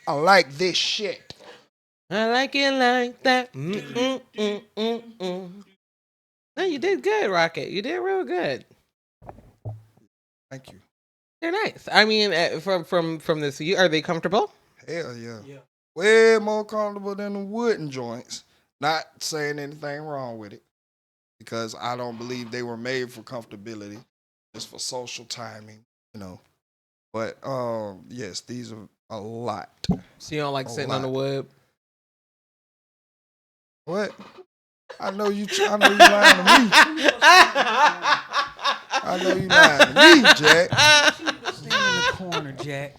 I like this shit. I like it like that. No, you did good, Rocket. You did real good. Thank you. They're nice. I mean, from this, are they comfortable? Hell yeah. Way more comfortable than the wooden joints. Not saying anything wrong with it, because I don't believe they were made for comfortability, just for social timing, you know. But yes, these are a lot. So you don't like sitting on the wood? What? I know you lying to me. I know you lying to me, Jack. Stand in the corner, Jack.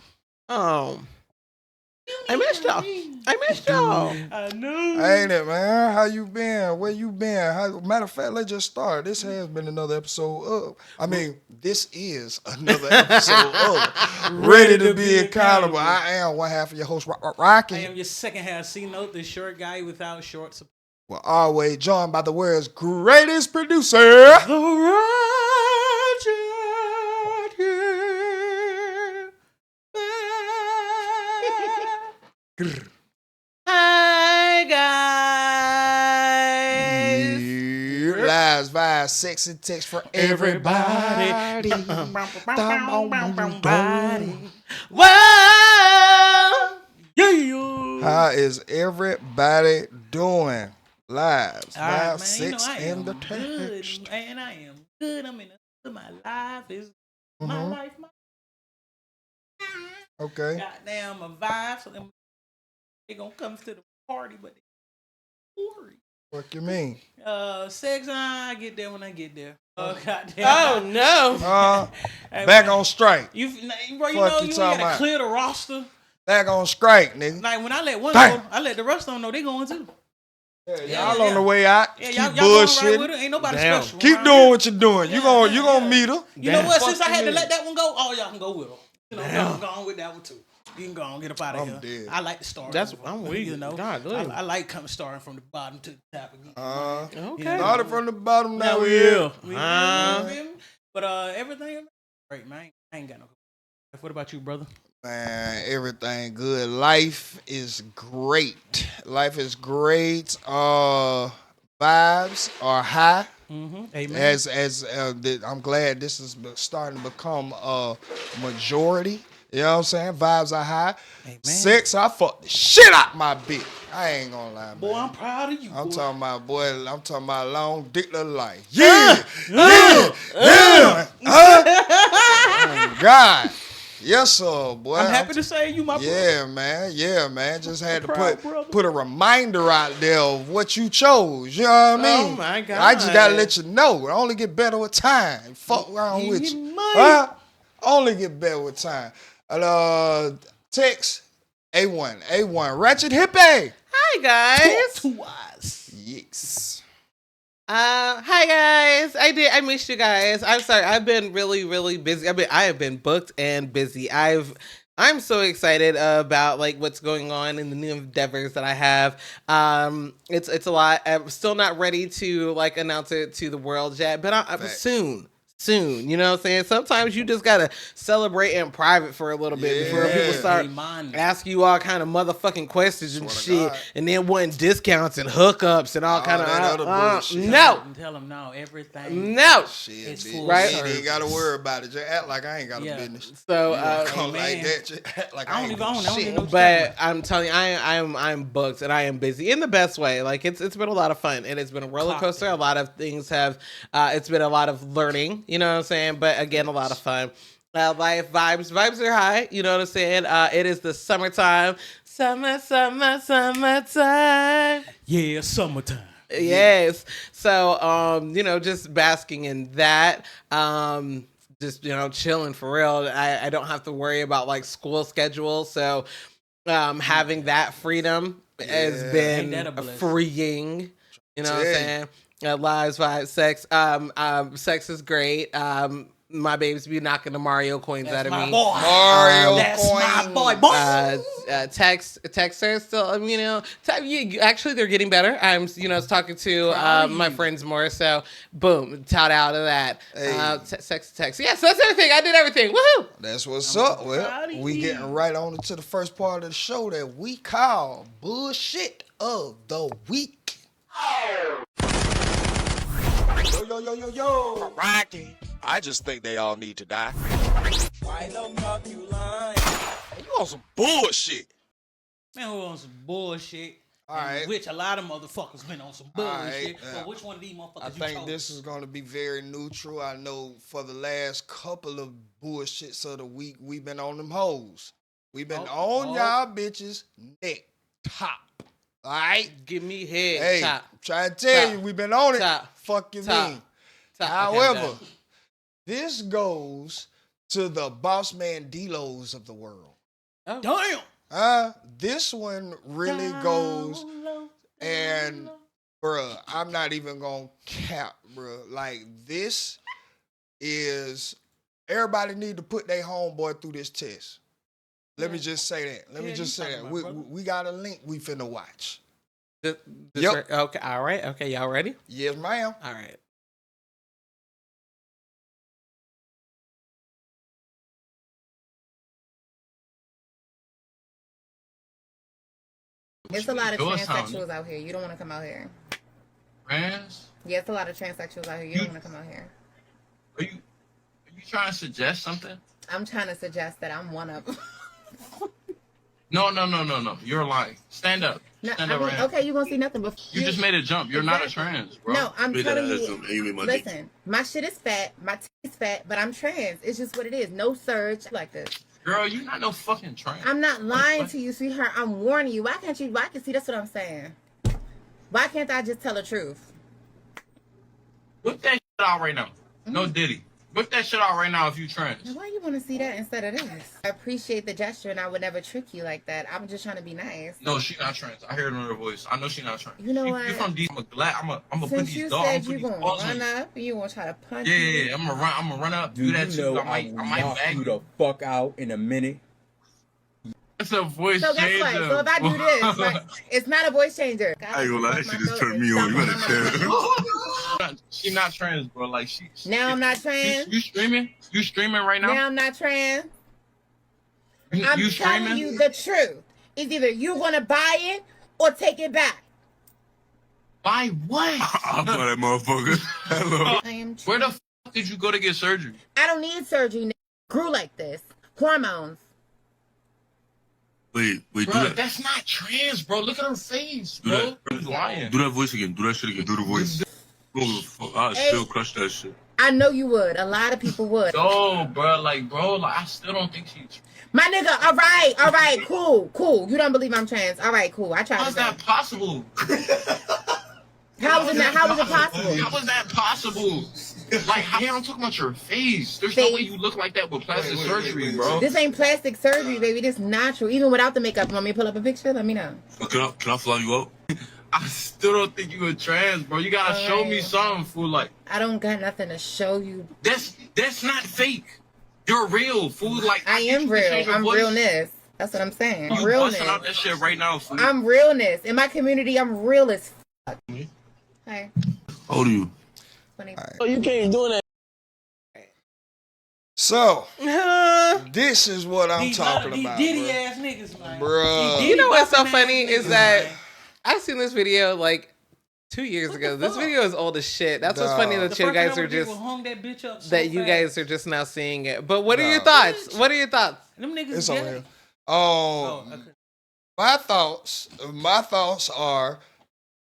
I missed y'all. I know. Ain't it, man? How you been? Where you been? Matter of fact, let's just start. This has been another episode of. This is another episode of Ready to Be Accountable. I am one half of your host, Rocky. I am your second half C-Note, the short guy without shorts. We're always joined by the world's greatest producer, The Roger. Hi guys. Lives via sex and text for everybody. Whoa. Yeah. How is everybody doing? Lives via Man, sex and the good, text. man. I am good. I'm in my life is my life. Okay. Goddamn, my vibe. So they gonna come to the party, but they worry. What you mean? Sex. I get there when I get there. Goddamn. Oh no. Hey, Back man, on strike. bro, you Fuck know you you talking gotta about? clear the roster. Back on strike, nigga. Like when I let one Damn. go, I let the rest of them know they going too. Y'all on the way out. Yeah, Keep y'all going right bullshitting. with it. Ain't nobody Damn. special. Keep around doing here. what you're doing. You gonna meet her. You know what? Fuck Since I you had to mean. let that one go, all y'all can go with her. You know, go on with that one too. You can go on, get up out of I'm here. dead. I like to start. I'm weak. You know, God, I like starting from the bottom to the top again. Okay. Started from the bottom, now we here. here. But everything great, man. I ain't got no. What about you, brother? Man, everything good. Life is great. Life is great. Vibes are high. Amen. I'm glad this is starting to become a majority. You know what I'm saying? Vibes are high. Amen. Sex, I fuck the shit out my bitch. I ain't gonna lie, man. Boy, I'm proud of you. I'm boy. talking about, boy. I'm talking about long dick little life. Yeah. Oh, God. Yes, sir, boy. I'm happy to say you, my brother. Yeah, man. Yeah, man. Just had to proud, brother. put a reminder out there of what you chose. You know what I mean? Oh, my God. I just gotta let you know. It only get better with time. Fuck around with you. might. Only get better with time. Text A1. Ratchet Hippie. Hi guys. To us. Yes. Hi guys. I missed you guys. I'm sorry. I've been really, really busy. I have been booked and busy. I'm so excited about like what's going on in the new endeavors that I have. It's a lot. I'm still not ready to like announce it to the world yet, but I'm soon. You know what I'm saying? Sometimes you just gotta celebrate in private for a little bit before people start asking you all kind of motherfucking questions and shit, and then wanting discounts and hookups and all kind of other bullshit. no. Tell them no. Everything. No. Shit, It's bitch. full Right? You ain't even gotta worry about it. Just act like I ain't got a business. So Come like that. Just act like I ain't got shit. but I'm telling you, I'm booked and I am busy in the best way. Like it's been a lot of fun and it's been a roller coaster. A lot of things have. It's been a lot of learning. You know what I'm saying? But again, a lot of fun. Life vibes are high. You know what I'm saying? It is the summertime. Summertime. Yeah, summertime. Yes. So, just basking in that. Just, chilling for real. I don't have to worry about like school schedule. So, having that freedom has been freeing. You know what I'm saying? Lives, vibes, sex. Sex is great. my babes be knocking the Mario coins out That's of my me. boy. Mario That's my coin. boy. Boy. Text are still, actually they're getting better. I'm, talking to Proud of my you. friends more. So, boom, tout out of that. Hey. Text. Yeah, so that's everything. I did everything. Woohoo! That's what's I'm up. proud Well, of we you. getting right on to the first part of the show that we call Bullshit of the Week. Yo. Rocky. I just think they all need to die. Why the fuck you lying? You on some bullshit. Man, we're on some bullshit. All right. Which a lot of motherfuckers been on some All bullshit. right, yeah. But which one of these motherfuckers I you think chose? this is going to be very neutral. I know for the last couple of bullshits of the week, we've been on them hoes. We've been on y'all bitches neck top. All right? Give me head. Hey, Top. try to tell Top. you, we've been on it. Top. Fuck you Top. mean. Top. However, Okay, done. this goes to the boss man D-Los of the world. Damn. This one really goes, and bruh, I'm not even gonna cap, bruh. Like, this is, everybody need to put their homeboy through this test. Let me just say that. Let me Yeah, just you say talking that. about, We got a link we finna watch. This Yep. right- okay. All right. Okay. Y'all ready? Yes, ma'am. All right. It's a lot of Doing transsexuals something. out here. You don't want to come out here. Trans? Yeah, it's a lot of transsexuals out here. You don't want to come out here. Are you trying to suggest something? I'm trying to suggest that I'm one of them. No. You're lying. Stand up. No, Stand I up mean, right now. okay, you're going to see nothing but... You just made a jump. You're not a Exactly. trans, bro. No, I'm Made telling that ass you... up, and you made my dick. Listen, my shit is fat, my titty is fat, but I'm trans. It's just what it is. No surge like this. Girl, you're not no fucking trans. I'm not lying to you, sweetheart. I'm warning you. Why can't you... Why can see? That's what I'm saying. Why can't I just tell the truth? Whip that shit out right now. No Mm-hmm. Diddy. Whip that shit out right now if you trans. Now, why you want to see that instead of this? I appreciate the gesture, and I would never trick you like that. I'm just trying to be nice. No, she not trans. I heard it in her voice. I know she not trans. You know what? You from D. I'm glad. I'm gonna put Since these you dogs. I'm said gonna you put gonna these balls on run you. up, you gonna try to punch Yeah, me. I'm gonna run up. Do Do that you too. know I might knock bag you you. the fuck out in a minute? It's a voice So guess what? changer. So if I do this, right, it's not a voice changer. I ain't gonna lie, that shit just turned me on. You better She not trans, bro. Like Now I'm not trans. You streaming? You streaming right now? Now I'm not trans. You I'm telling streaming? you the truth. It's either you're gonna buy it or take it back. Buy what? I'll buy that motherfucker. Hello. I am Where trans. the fuck did you go to get surgery? I don't need surgery. Grew like this. Hormones. Wait, do Bro, that. that's not trans, bro. Look at her face, Do bro. that. You lying. Do that voice again. Do that shit again. Do the voice. I still crush that shit. I know you would. A lot of people would. No, bro, I still don't think she's. My nigga, all right, cool. You don't believe I'm trans. All right, cool. I tried How to is say. that possible? How is it possible? How is that possible? Like, I'm talking about your face. There's Face. no way you look like that with plastic surgery, bro. This ain't plastic surgery, baby. This natural. Even without the makeup. Want me to pull up a picture? Let me know. Can I fly you out? I still don't think you a trans, bro. You gotta show me something, fool. Like, I don't got nothing to show you. that's not fake. You're real, fool. Like, I think am you can real. change your I'm voice. realness. That's what I'm saying. You Realness. busting out that shit right now, fool. I'm realness. In my community, I'm real as fuck. Hey, How old are you? 20. So, this is what I'm These talking about, Diddy bruh. ass niggas, man. Bruh. These You know what's so Diddy funny ass is niggas, that man. I've seen this video like 2 years What ago. the This fuck? video is old as shit. That's what's funny Dog. that The you first guys thing I are did just was hung that bitch up so that you fast. guys are just now seeing it. But what are your Dog. thoughts? What are your thoughts? Them niggas It's on gay. here. Oh, okay. My thoughts are,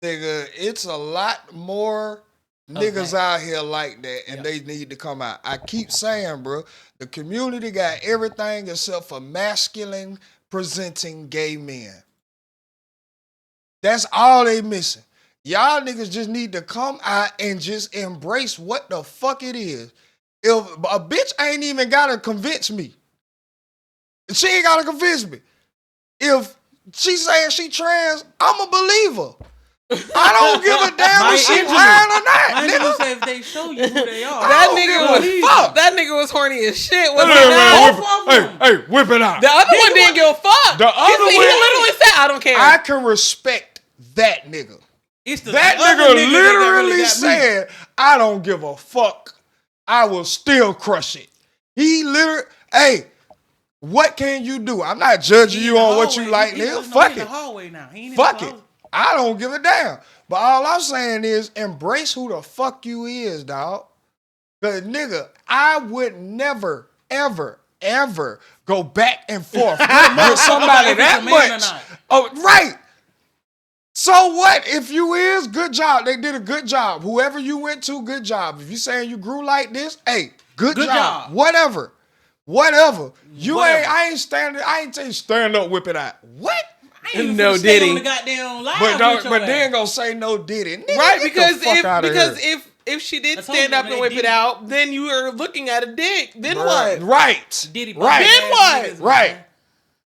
nigga, it's a lot more niggas out here like that, and they need to come out. I keep saying, bro, the community got everything except for masculine presenting gay men. That's all they missing. Y'all niggas just need to come out and just embrace what the fuck it is. If a bitch ain't even gotta convince me. She ain't gotta convince me. If she saying she trans, I'm a believer. I don't give a damn if she lying or not, I nigga. say if they show you who they are. That nigga was horny as shit. Was he not? Hey, whip it out. The other one didn't give a fuck. The other he one, literally said, "I don't care." I can respect that nigga. That other nigga literally said, "I don't give a fuck. I will still crush it." He literally, hey, what can you do? I'm not judging you on what you like, nigga. Fuck it. Fuck it. I don't give a damn. But all I'm saying is embrace who the fuck you is, dog. Cause nigga, I would never, ever, ever go back and forth with somebody that much. Oh, right. So what? If you is, good job. They did a good job. Whoever you went to, good job. If you saying you grew like this, hey, good job. Whatever. You ain't. I ain't saying stand up, whip it out. What? No Diddy. On the goddamn live but they ain't gonna say no Diddy. Nigga, right? Because if she did stand up and whip it out, then you are looking at a dick. Then what? Right. Diddy. Right. Then what? Right.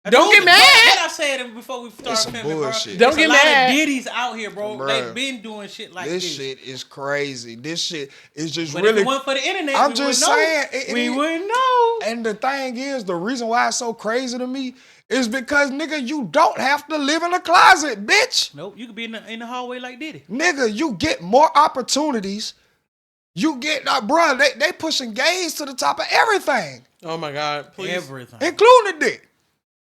Don't get mad. What I said before we start filming, bro. Don't get mad. Diddy's out here, bro. They've been doing shit like this. This shit is crazy. This shit is just but really. If it weren't for the internet, I'm just saying. We wouldn't know. And the thing is, the reason why it's so crazy to me is because, nigga, you don't have to live in a closet, bitch. Nope, you could be in the hallway like Diddy. Nigga, you get more opportunities. You get, bro, they pushing gays to the top of everything. Oh my God, please. Everything. Including the dick.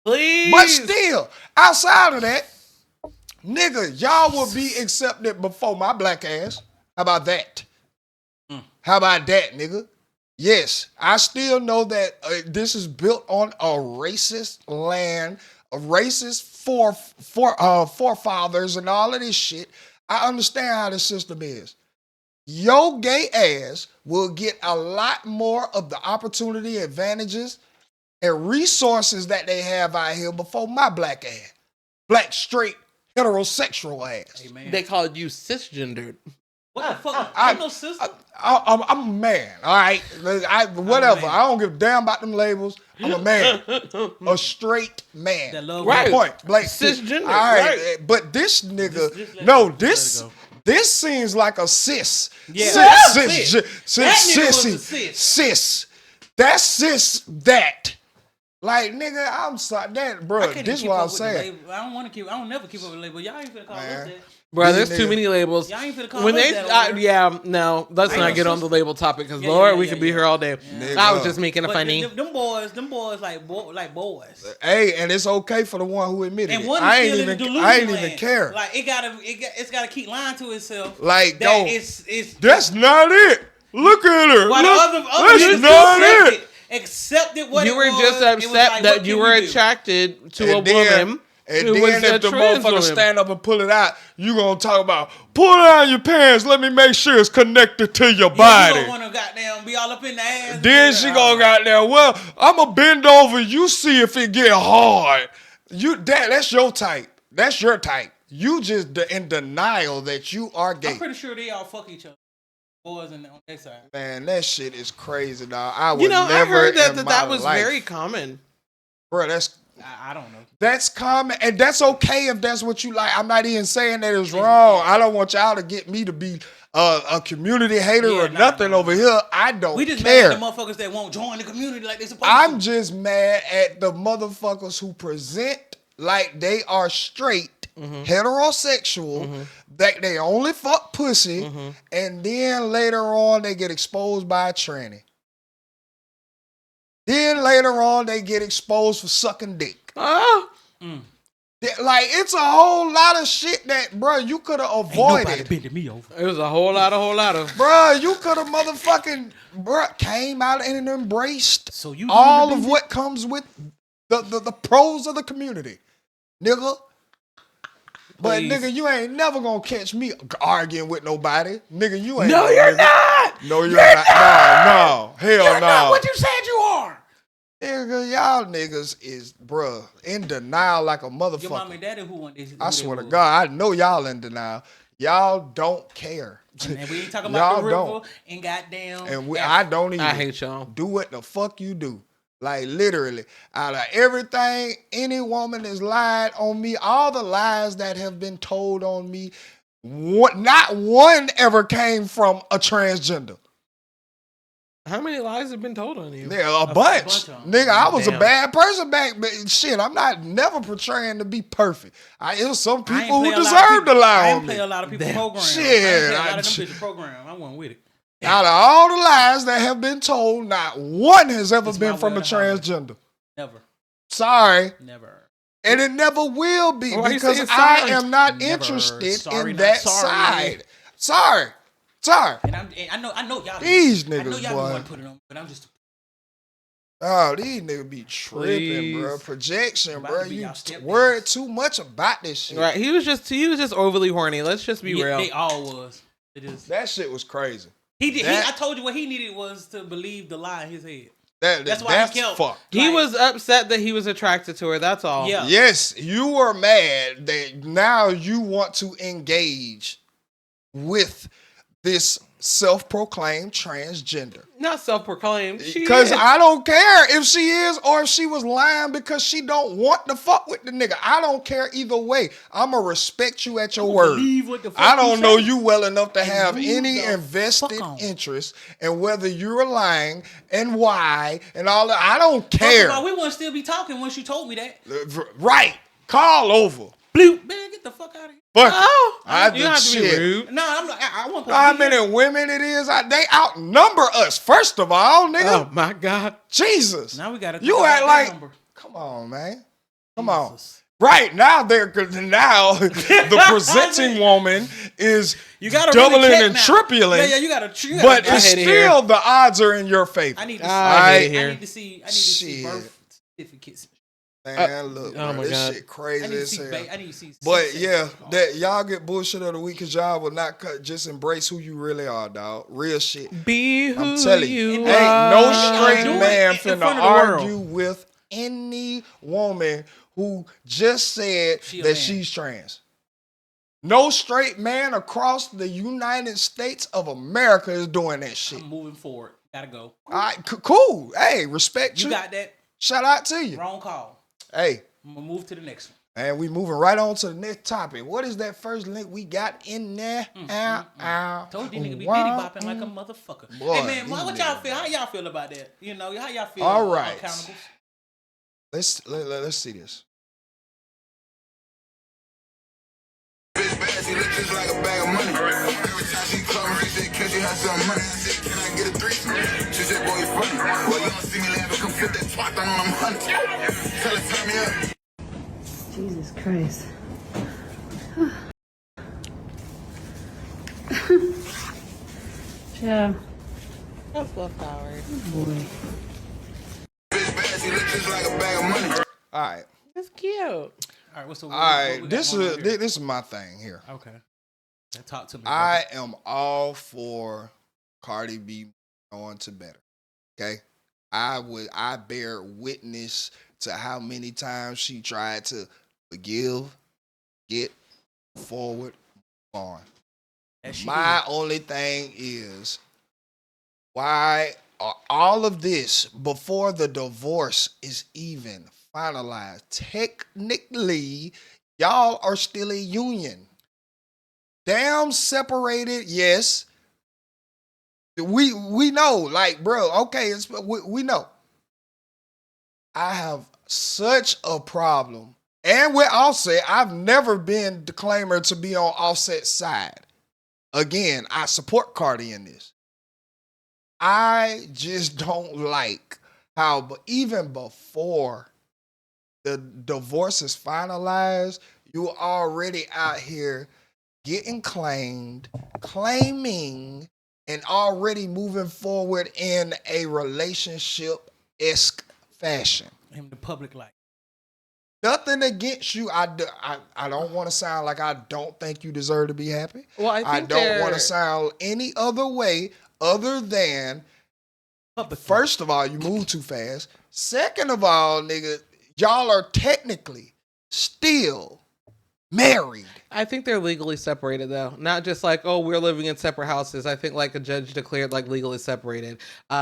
Please. But still, outside of that, nigga, y'all will be accepted before my black ass. How about that? How about that, nigga? Yes, I still know that this is built on a racist land, a racist forefathers and all of this shit. I understand how the system is. Your gay ass will get a lot more of the opportunity, advantages, and resources that they have out here before my black ass. Black, straight, heterosexual ass. Amen. They called you cisgendered. What the fuck? Ain't no sister. I'm a man, all right? Whatever. I don't give a damn about them labels. I'm a man. A straight man. That love right. Point. Like, cisgender. All right. Right. But this nigga, this seems like a cis. Yeah. Cis. That's cis that. Like, nigga, I'm sorry. That, bro, this is what I'm saying. I don't never keep up with the label. Y'all ain't finna call us that. Bro, there's too many labels. Y'all ain't finna call when us they, that. no, let's not get on the label topic because Lord, we could be here all day. Yeah. I was just making a But funny. Them boys like boys. Hey, and it's okay for the one who admitted And it. one I still ain't in the even. delusion I ain't land. even care. Like it's gotta keep lying to itself. Like, that yo, it's that's not it. Look at her. While Look, the other that's not it. Accepted what You it were was. just It was upset like, that what you can were we do? attracted to a woman. And who then was a if the trans motherfucker woman. stand up and pull it out, you gonna talk about pull down your pants. Let me make sure it's connected to your body. You don't wanna goddamn be all up in the ass. Then she gonna goddamn. Well, I'ma bend over. You see if it get hard. That's your type. That's your type. You just in denial that you are gay. I'm pretty sure they all fuck each other. Boys on their side. Man, that shit is crazy, dog. I would You know, never. I heard in that my was life- very common. Bro, that's. I don't know. That's common, and that's okay if that's what you like. I'm not even saying that it's wrong. I don't want y'all to get me to be a community hater or nothing over here. I don't We just care. mad at the motherfuckers that won't join the community like they supposed I'm to. just mad at the motherfuckers who present like they are straight, heterosexual, that they only fuck pussy, and then later on they get exposed by a tranny. Then later on they get exposed for sucking dick. Oh. Like, it's a whole lot of shit that, bro, you could have avoided. Nobody bending me over. It was a whole lot of. Bro, you could have motherfucking, bro, came out and embraced So you all of what comes with the pros of the community, nigga. But Please. nigga, you ain't never gonna catch me arguing with nobody, nigga. You ain't. No, you're not. No, you're not. No, hell You're no. not what you said you are. Nigga, y'all niggas is, bruh, in denial like a motherfucker. Your mom and daddy who want this? I swear to God, I know y'all in denial. Y'all don't care. And we ain't talking about the river don't. and goddamn. And I don't even. I hate y'all. Do what the fuck you do. Like, literally, out of everything, any woman has lied on me, all the lies that have been told on me, Not one ever came from a transgender. How many lies have been told on you? Nigga, a bunch. bunch of 'em. Nigga, I was Damn. a bad person back, but shit, I'm not never portraying to be perfect. It was some I ain't people play who a lot of deserved to people- I lie ain't on play me. a lot of people Damn. program. Shit, I ain't play a I- lot of them bitches program. I wasn't with it. Out of all the lies that have been told, not one has ever It's been my from way a to holler. transgender. Never. Sorry. Never. And it never will be Why you because saying I sorry? am not Never. interested Sorry, in not that sorry. side. Sorry. And I know y'all. These I know niggas, y'all boy. want to put it on, but I'm just. Oh, these niggas be tripping, Please. bro. Projection, About bro. to be You y'all stepdads. worried too much about this shit. Right. He was just overly horny. Let's just be Yeah, real. they all was. It is. That shit was crazy. He did. That- I told you what he needed was to believe the lie in his head. That's why he killed. fucked. He Like- was upset that he was attracted to her. That's all. Yeah. Yes, you were mad that now you want to engage with this self-proclaimed transgender. Not self-proclaimed. She Because is. I don't care if she is or if she was lying because she don't want to fuck with the nigga. I don't care either way. I'ma respect you at your word. Believe what the fuck I don't you know say. you well enough to And have move any the invested fuck on. interest in whether you're lying and why and all that. I don't First care. of all, we wouldn't still be talking once you told me that. Right. Call over. Bloop. Man, get the fuck out of here. Fuck. Oh, I you don't have to be shit. rude. No, I'm not. I want to How many women it is? They outnumber us. First of all, nigga. Oh my God. Jesus. Now we got to. You act like. Come on, man. Come on. Jesus. Right now, the presenting woman is You got to doubling really check and now. tripling. Yeah, you got to. But I it's hate it here. still the odds are in your favor. I need to see. I hate it I here. need to see. I need to see Shit. birth certificates. Man, look, oh bro, my this God. shit I crazy need to as see. hell. I need to see. But C-section. yeah, that y'all get bullshit of the week because y'all will not just embrace who you really are, dog. Real shit. Be who I'm telling you, you ain't are. no do straight it man in finna front of the world. argue with any woman who just said She a that man. she's trans. No straight man across the United States of America is doing that shit. I'm moving forward. Gotta go. All right, cool. Hey, respect You you. got that. Shout out to you. Wrong call. Hey, I'm gonna move to the next one. and we moving right on to the next topic. What is that first link we got in there? Told you nigga be Wow. diddy bopping like a motherfucker. Boy, hey man, these what y'all niggas, feel? How y'all feel about that? You know, how y'all feel? All right. Accountables? Let's see this. She look just like a bag of money. Every time she come, she say, can she have some money? I said, can I get a threesome? She said, boy, you funny. Well, you don't see me laughing, come flip that twat on them hunts. Tell her, turn me up. Jesus Christ. Yeah. That's love flowers. Boy. Bitch bad, she look just like a bag of money. All right. That's cute. All right, what's the All right. This is my thing here. okay. Now talk to me. I am all for Cardi B going to better. Okay. I bear witness to how many times she tried to forgive, get forward, move on. My only thing is, why are all of this before the divorce is even finalized? Technically, y'all are still a union. Damn separated, yes. We know, like, bro, okay, we know. I have such a problem. And with Offset, I've never been the claimer to be on Offset's side. Again, I support Cardi in this. I just don't like how even before the divorce is finalized, you already out here getting claiming, and already moving forward in a relationship-esque fashion. Him the public light. Nothing against you. I don't want to sound like I don't think you deserve to be happy. Well, I don't want to sound any other way other than, first of all, you move too fast. Second of all, nigga, y'all are technically still married. I think they're legally separated though. Not just like, oh, we're living in separate houses. I think like a judge declared like legally separated.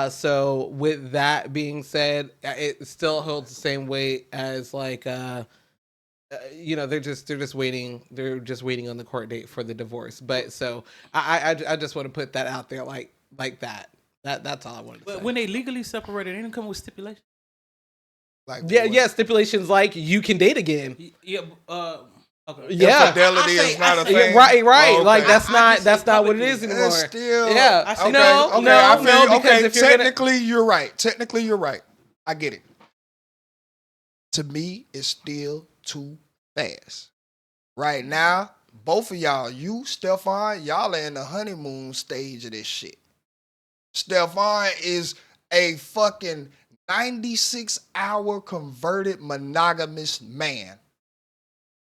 So with that being said, it still holds the same weight as like they're just waiting. They're just waiting on the court date for the divorce. But so I just want to put that out there, like that. That's all I wanted to say. But when they legally separated, they didn't come with stipulations. Like Yeah, stipulations like you can date again. Yeah. Okay. Yeah, infidelity is not a thing. Right. Oh, okay. Like that's not what it is anymore. It's still Yeah. I say No, okay, no, I feel no. you. Because Okay, if you're technically you're right. Technically you're right. I get it. To me, it's still too fast. Right now, both of y'all, you, Stefan, y'all are in the honeymoon stage of this shit. Stefan is a fucking 96-hour converted monogamous man.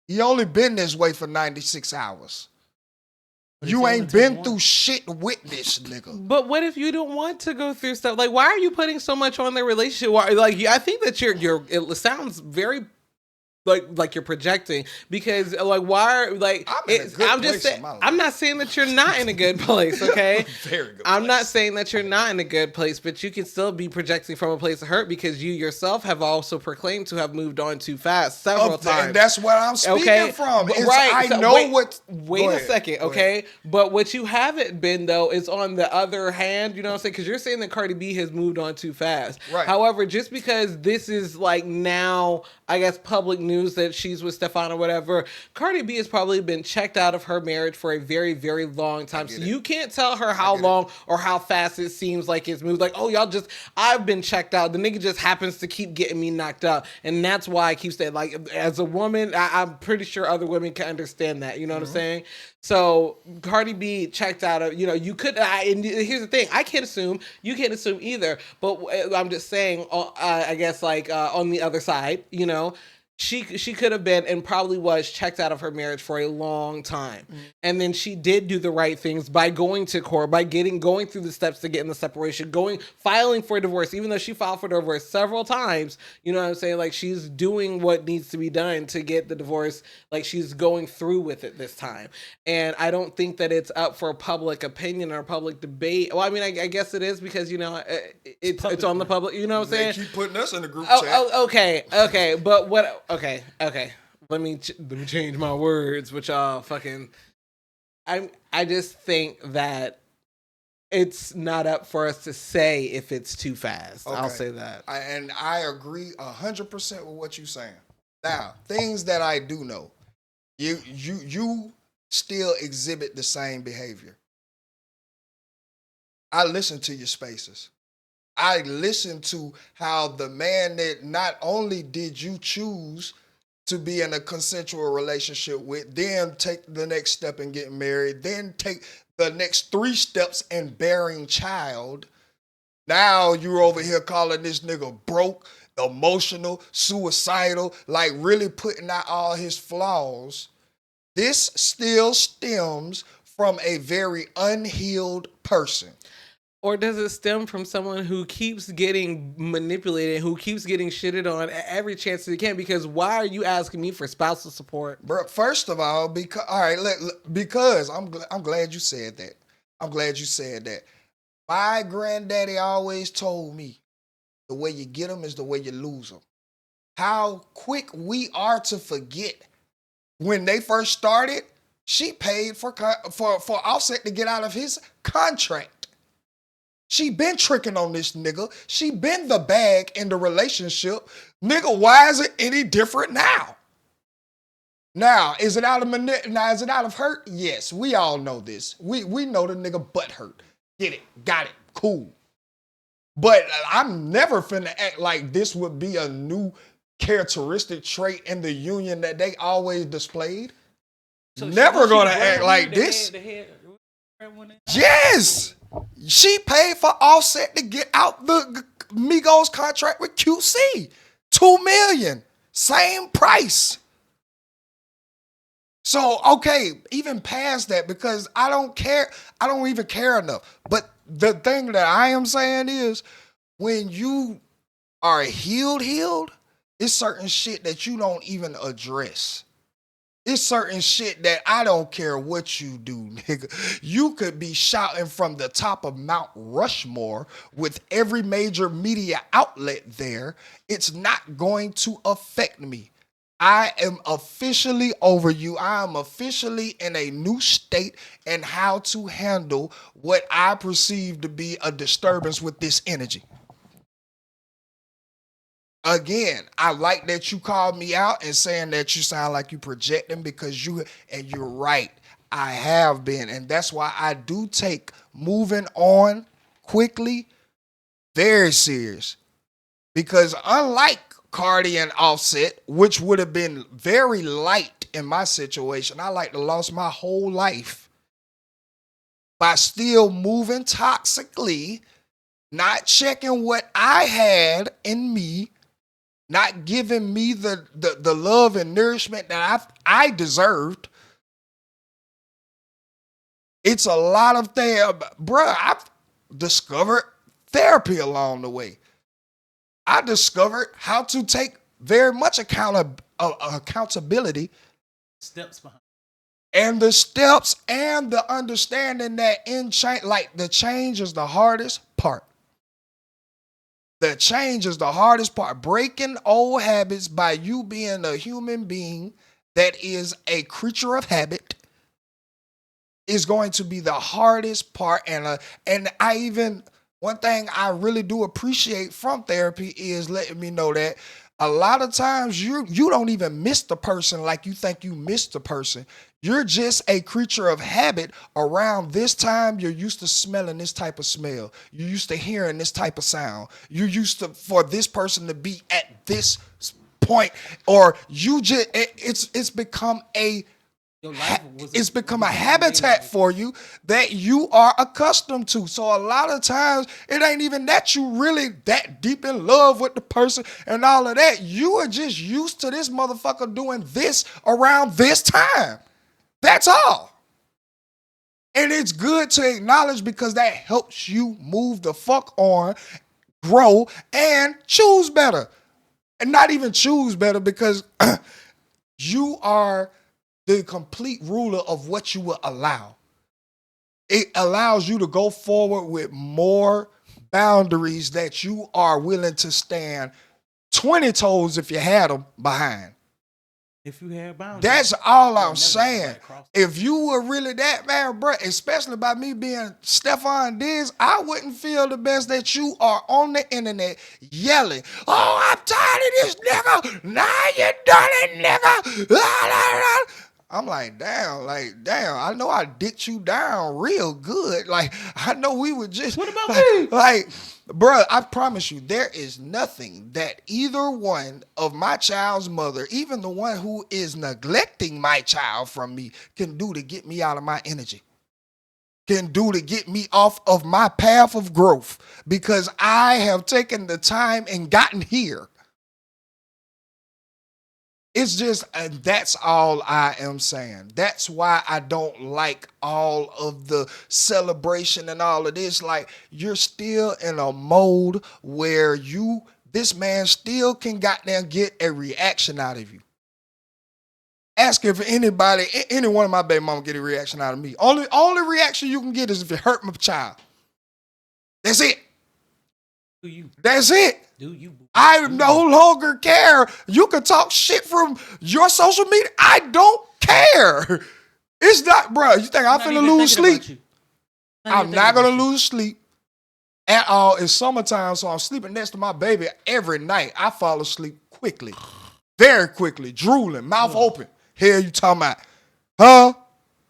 He only been this way for 96 hours. You ain't been through shit with this nigga. But what if you don't want to go through stuff? Like, why are you putting so much on their relationship? Why, like, I think that it sounds very like you're projecting, because like why like I'm just saying I'm not saying that you're not in a good place, okay? Very good. I'm not saying that you're not in a good place, but you can still be projecting from a place of hurt because you yourself have also proclaimed to have moved on too fast several times. And that's what I'm speaking from. Right. I know wait a second, okay? But what you haven't been though is on the other hand, you know what I'm saying? Because you're saying that Cardi B has moved on too fast. Right. However, just because this is like now, I guess, public news that she's with Stefan or whatever, Cardi B has probably been checked out of her marriage for a very, very long time. So you can't tell her how long or how fast it seems like it's moved. Like, oh, I've been checked out. The nigga just happens to keep getting me knocked out. And that's why I keep saying, like, as a woman, I'm pretty sure other women can understand that. You know what I'm saying? So Cardi B checked out of, you could, and here's the thing, I can't assume, you can't assume either, but I'm just saying, I guess, like, on the other side, she could have been and probably was checked out of her marriage for a long time. And then she did do the right things by going to court, by going through the steps to get in the separation, filing for a divorce, even though she filed for divorce several times. You know what I'm saying? Like, she's doing what needs to be done to get the divorce. Like, she's going through with it this time. And I don't think that it's up for public opinion or public debate. Well, I mean, I guess it is because, it's on the public, you know what I'm saying? They keep putting us in the group chat. Okay. But what... Okay. Let me change my words, which y'all fucking. I just think that it's not up for us to say if it's too fast. Okay. I'll say that. And I agree 100% with what you're saying. Now, things that I do know, you still exhibit the same behavior. I listen to your spaces. I listened to how the man that not only did you choose to be in a consensual relationship with, then take the next step in getting married, then take the next 3 steps in bearing child. Now you're over here calling this nigga broke, emotional, suicidal, like really putting out all his flaws. This still stems from a very unhealed person. Or does it stem from someone who keeps getting manipulated, who keeps getting shitted on at every chance they can? Because why are you asking me for spousal support? Bro, first of all, because I'm glad you said that. I'm glad you said that. My granddaddy always told me, the way you get them is the way you lose them. How quick we are to forget. When they first started, she paid for Offset to get out of his contract. She been tricking on this nigga. She been the bag in the relationship. Nigga, why is it any different now? Now, is it out of hurt? Yes, we all know this. We know the nigga butt hurt. Get it, got it, cool. But I'm never finna act like this would be a new characteristic trait in the union that they always displayed. So never gonna act like this. Yes! She paid for Offset to get out the Migos contract with QC. $2 million. Same price. So, okay, even past that, because I don't care. I don't even care enough. But the thing that I am saying is, when you are healed, it's certain shit that you don't even address. It's certain shit that I don't care what you do, nigga. You could be shouting from the top of Mount Rushmore with every major media outlet there. It's not going to affect me. I am officially over you. I am officially in a new state and how to handle what I perceive to be a disturbance with this energy. Again, I like that you called me out and saying that you sound like you projecting because you're right. I have been, and that's why I do take moving on quickly very serious. Because unlike Cardi and Offset, which would have been very light in my situation, I like to lost my whole life by still moving toxically, not checking what I had in me, not giving me the love and nourishment that I deserved. It's a lot of things, bruh. I've discovered therapy along the way. I discovered how to take very much accountability, Steps behind. and the steps and the understanding that in change, like the change is the hardest part. The change is the hardest part. Breaking old habits by you being a human being that is a creature of habit is going to be the hardest part. And one thing I really do appreciate from therapy is letting me know that a lot of times you don't even miss the person like you think you missed the person. You're just a creature of habit. Around this time, you're used to smelling this type of smell. You're used to hearing this type of sound. You're used to for this person to be at this point, or it's become a habitat for you that you are accustomed to. So a lot of times it ain't even that you really that deep in love with the person and all of that. You are just used to this motherfucker doing this around this time. That's all. And it's good to acknowledge because that helps you move the fuck on, grow, and choose better. And not even choose better because you are the complete ruler of what you will allow. It allows you to go forward with more boundaries that you are willing to stand 20 toes if you had them behind. If you had boundaries. That's all I'm saying. If you were really that man, bro, especially by me being Stephon Diggs, I wouldn't feel the best that you are on the internet yelling, "Oh, I'm tired of this nigga. Now you done it, nigga." I'm like, damn, I know I dicked you down real good. Like, I know we were just. What about me? Like, bro, I promise you, there is nothing that either one of my child's mother, even the one who is neglecting my child from me, can do to get me out of my energy. Can do to get me off of my path of growth because I have taken the time and gotten here. It's just, and that's all I am saying. That's why I don't like all of the celebration and all of this. Like, you're still in a mode where this man still can goddamn get a reaction out of you. Ask if any one of my baby mama get a reaction out of me. Only reaction you can get is if it hurt my child. That's it. That's it. I no longer care. You can talk shit from your social media. I don't care. It's not, bro. You think I'm finna lose sleep? I'm not gonna lose sleep at all. It's summertime, so I'm sleeping next to my baby every night. I fall asleep quickly, very quickly, drooling, mouth open. Hell, you talking about? Huh?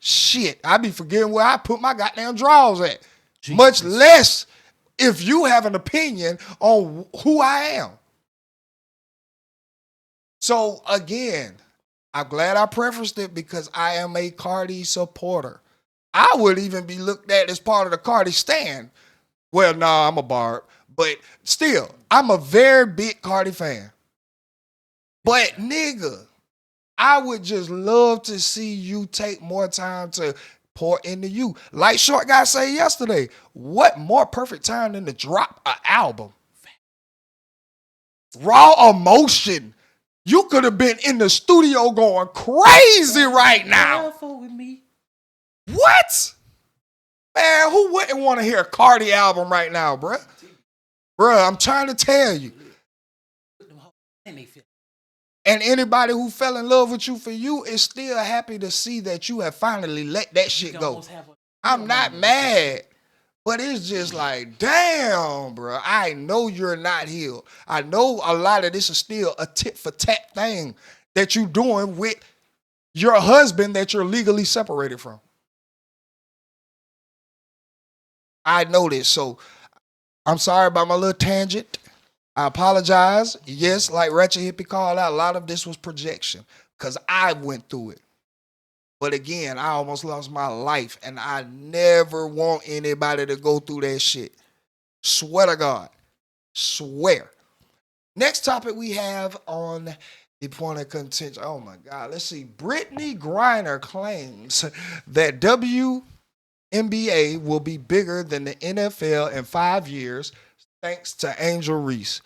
Shit, I be forgetting where I put my goddamn drawers at. Jesus. Much less if you have an opinion on who I am. So again, I'm glad I prefaced it because I am a Cardi supporter. I would even be looked at as part of the Cardi stand. Well, nah, I'm a Barb, but still, I'm a very big Cardi fan. But nigga, I would just love to see you take more time to pour into you. Like Short Guy said yesterday, what more perfect time than to drop an album? Raw emotion. You could have been in the studio going crazy right now. With me. What? Man, who wouldn't want to hear a Cardi album right now, bruh? Bruh, I'm trying to tell you. And anybody who fell in love with you for you is still happy to see that you have finally let that shit go. I'm not mad, but it's just like, damn, bro. I know you're not healed. I know a lot of this is still a tit for tat thing that you're doing with your husband that you're legally separated from. I know this, so I'm sorry about my little tangent. I apologize. Yes, like Ratchet Hippie called out, a lot of this was projection because I went through it. But again, I almost lost my life, and I never want anybody to go through that shit. Swear to God. Swear. Next topic we have on the point of contention. Oh my God. Let's see. Brittany Griner claims that WNBA will be bigger than the NFL in 5 years thanks to Angel Reese.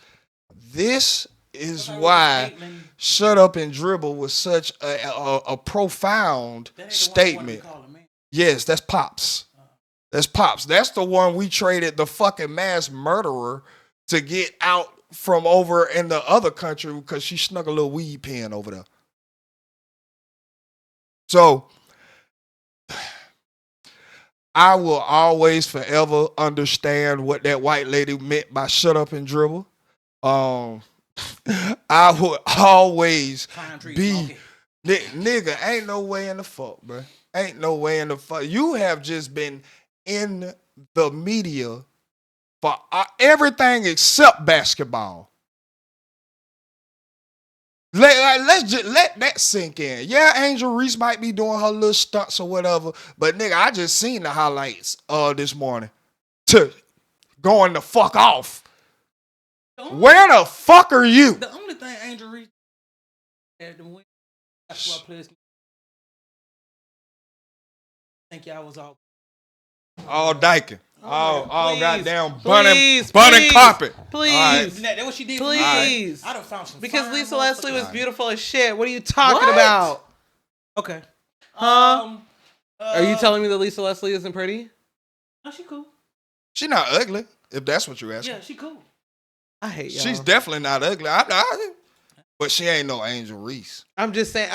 This is why Shut Up and Dribble was such a profound statement. Yes, that's Pops. That's Pops. That's the one we traded the fucking mass murderer to get out from over in the other country because she snuck a little weed pen over there. So I will always forever understand what that white lady meant by shut up and dribble. I would always be nigga, ain't no way in the fuck, bro. Ain't no way in the fuck. You have just been in the media for everything except basketball. Let's just let that sink in. Yeah, Angel Reese might be doing her little stunts or whatever, but nigga, I just seen the highlights this morning. To going the fuck off. Where the fuck are you? The only thing Angel Reese had to win basketball players. I think y'all was all dyking. All please, goddamn please, bunning carpet. Please. Right. That's what she did. Please. I done found some. Because Lisa Leslie was beautiful as shit. What are you talking about? Okay. Huh? Are you telling me that Lisa Leslie isn't pretty? No, she cool. She not ugly, if that's what you're asking. Yeah, she cool. I hate y'all. She's definitely not ugly. But she ain't no Angel Reese. I'm just saying.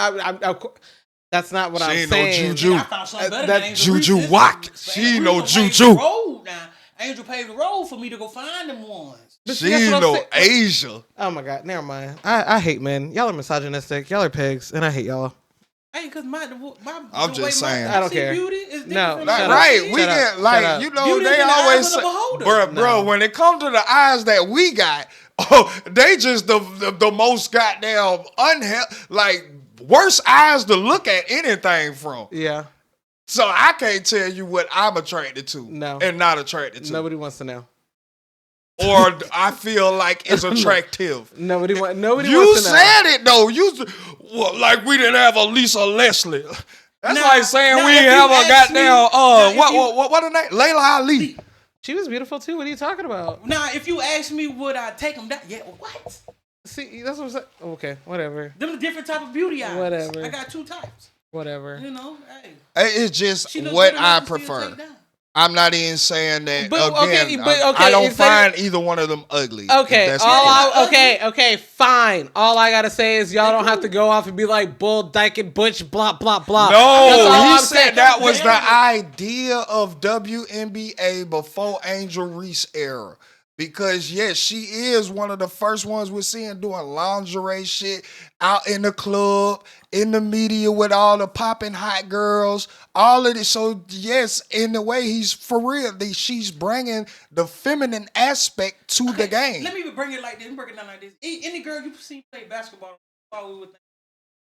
That's not what I'm saying. She ain't no Juju. I found something better than Angel Juju Reese. Watt. She no Juju. Angel paved the road for me to go find them ones. She ain't no Asia. Oh my God, never mind. I hate men. Y'all are misogynistic. Y'all are pigs, and I hate y'all. Hey, because I'm just saying. I don't care. Beauty is No, right. We get like, you know, they always say, bro, when it comes to the eyes that we got, they just the most goddamn like worst eyes to look at anything from. Yeah. So I can't tell you what I'm attracted to and not attracted to. Nobody wants to know. Or I feel like it's attractive. Nobody wants to know. You said it though. Like we didn't have a Lisa Leslie. That's like saying we didn't have a goddamn what her name? Layla Ali. She was beautiful too. What are you talking about? Now, if you ask me, would I take them down? Yeah, what? See, that's what I'm saying. Okay, whatever. Them the different type of beauty eyes. Whatever. I got two types. Whatever. You know, hey. It's just what I prefer. I'm not even saying that I don't find either one of them ugly. Okay, okay, fine. All I gotta say is y'all don't have to go off and be like Bull Dyke Butch, blah blah blah. No, he said that was the idea of WNBA before Angel Reese era. Because yes, she is one of the first ones we're seeing doing lingerie shit out in the club, in the media with all the popping hot girls, all of this. So yes, in a way, he's for real. She's bringing the feminine aspect to the game. Let me bring it like this. Break it down like this. Any girl you see play basketball, we would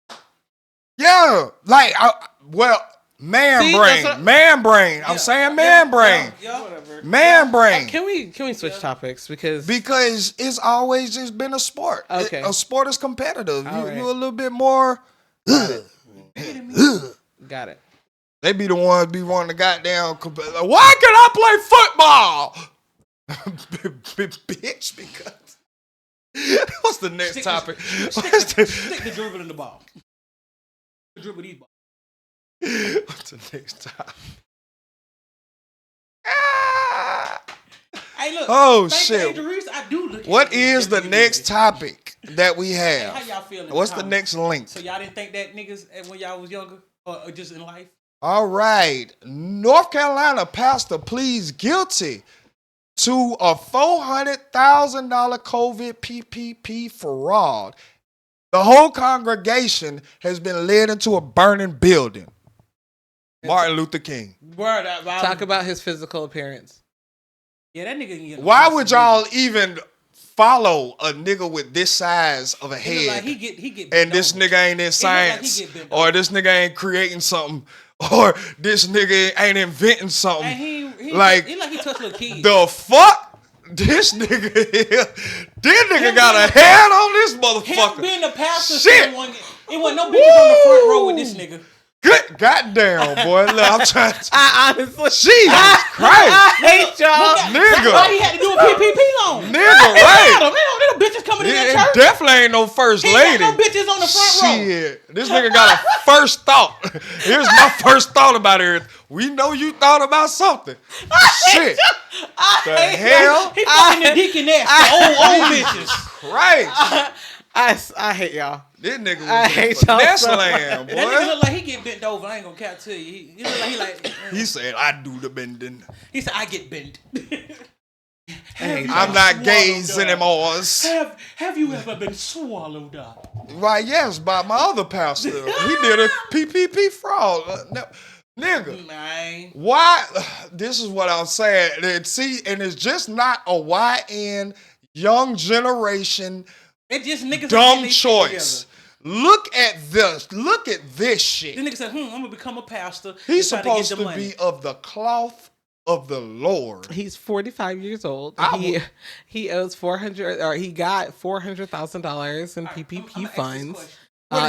think. Yeah, like man brain. I'm saying man brain. Whatever. Man brain. Can we switch topics because it's always just been a sport. Okay, a sport is competitive. You're a little bit more. Got it. They be the ones be wanting to goddamn. Why can I play football? Bitch, because. What's the next topic? Stick the dribble in the ball. Dribble these balls. What's the next topic? Hey, look. Oh shit! Reese, I do look what is the next topic? that we Hey, how have. y'all feeling? What's the next link? So y'all didn't think that niggas when y'all was younger or just in life? All right. North Carolina pastor pleads guilty to a $400,000 COVID PPP fraud. The whole congregation has been led into a burning building. Martin Luther King. Word, Talk about his physical appearance. Yeah, that nigga. Can get Why would y'all even follow a nigga with this size of a He look head? like he get And this nigga ain't in science, or this nigga ain't creating something, or this nigga ain't inventing something. And he like he touched little kids. the fuck? This nigga here, this nigga got a head on this motherfucker. Him being the pastor, Shit. it wasn't no bitches on the front row with this nigga. Good goddamn, boy. Look, I'm trying to. I honestly, Jesus Christ. I hate y'all. That's why he had to do a PPP loan. Nigga, right. Little bitches coming in It that church. definitely ain't no first He lady. got no bitches on the front row. Shit. This nigga got a first thought. Here's my first thought about it. We know you thought about something. Shit. The hell? He fucking the deaconess, the old bitches. Christ. I hate y'all. This nigga was I in hate y'all finesse so land, That nigga boy. look like he get bent over. I ain't gonna cap to you. He look like He said, I do the bending. he said I get bent. I'm not gays anymore. Have you ever been swallowed up? Right, yes, by my other pastor. He did a PPP fraud. Nigga. Man. Why? This is what I'm saying. See, and it's just not a YN young generation It just niggas dumb choice. Look at this. Look at this shit. The nigga said, I'm gonna become a pastor. He's and try supposed get to the money. be of the cloth of the Lord. He's 45 years old. I He owes 400, or he got $400,000 in PPP funds.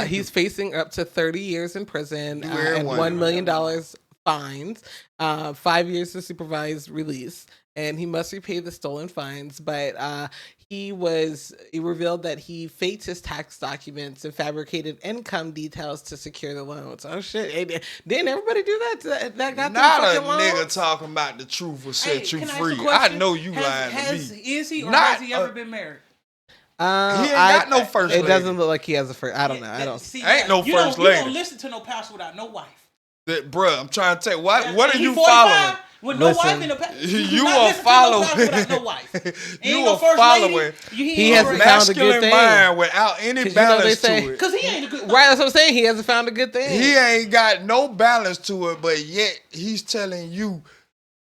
He's facing up to 30 years in prison and $1 million fines, 5 years to supervised release, and he must repay the stolen fines. But he revealed that he faked his tax documents and fabricated income details to secure the loans. Oh shit! Didn't everybody do that? That got Not them a fucking loans? nigga talking about the truth will set you can I ask free. a I question? know you lying to me. Is he or Not has he ever been married? He ain't got no first It lady. doesn't look like he has a first. I don't know. I don't. Ain't no first lady. You don't listen to no pastor without no wife. Bruh, I'm trying to tell you, what are He you 45 following? With no Listen, wife in the past. You are following. Without no wife. You are following. He hasn't found a good masculine thing. mind without any balance to it. Because he ain't a good. Right, that's what I'm saying. He hasn't found a good thing. He ain't got no balance to it, but yet he's telling you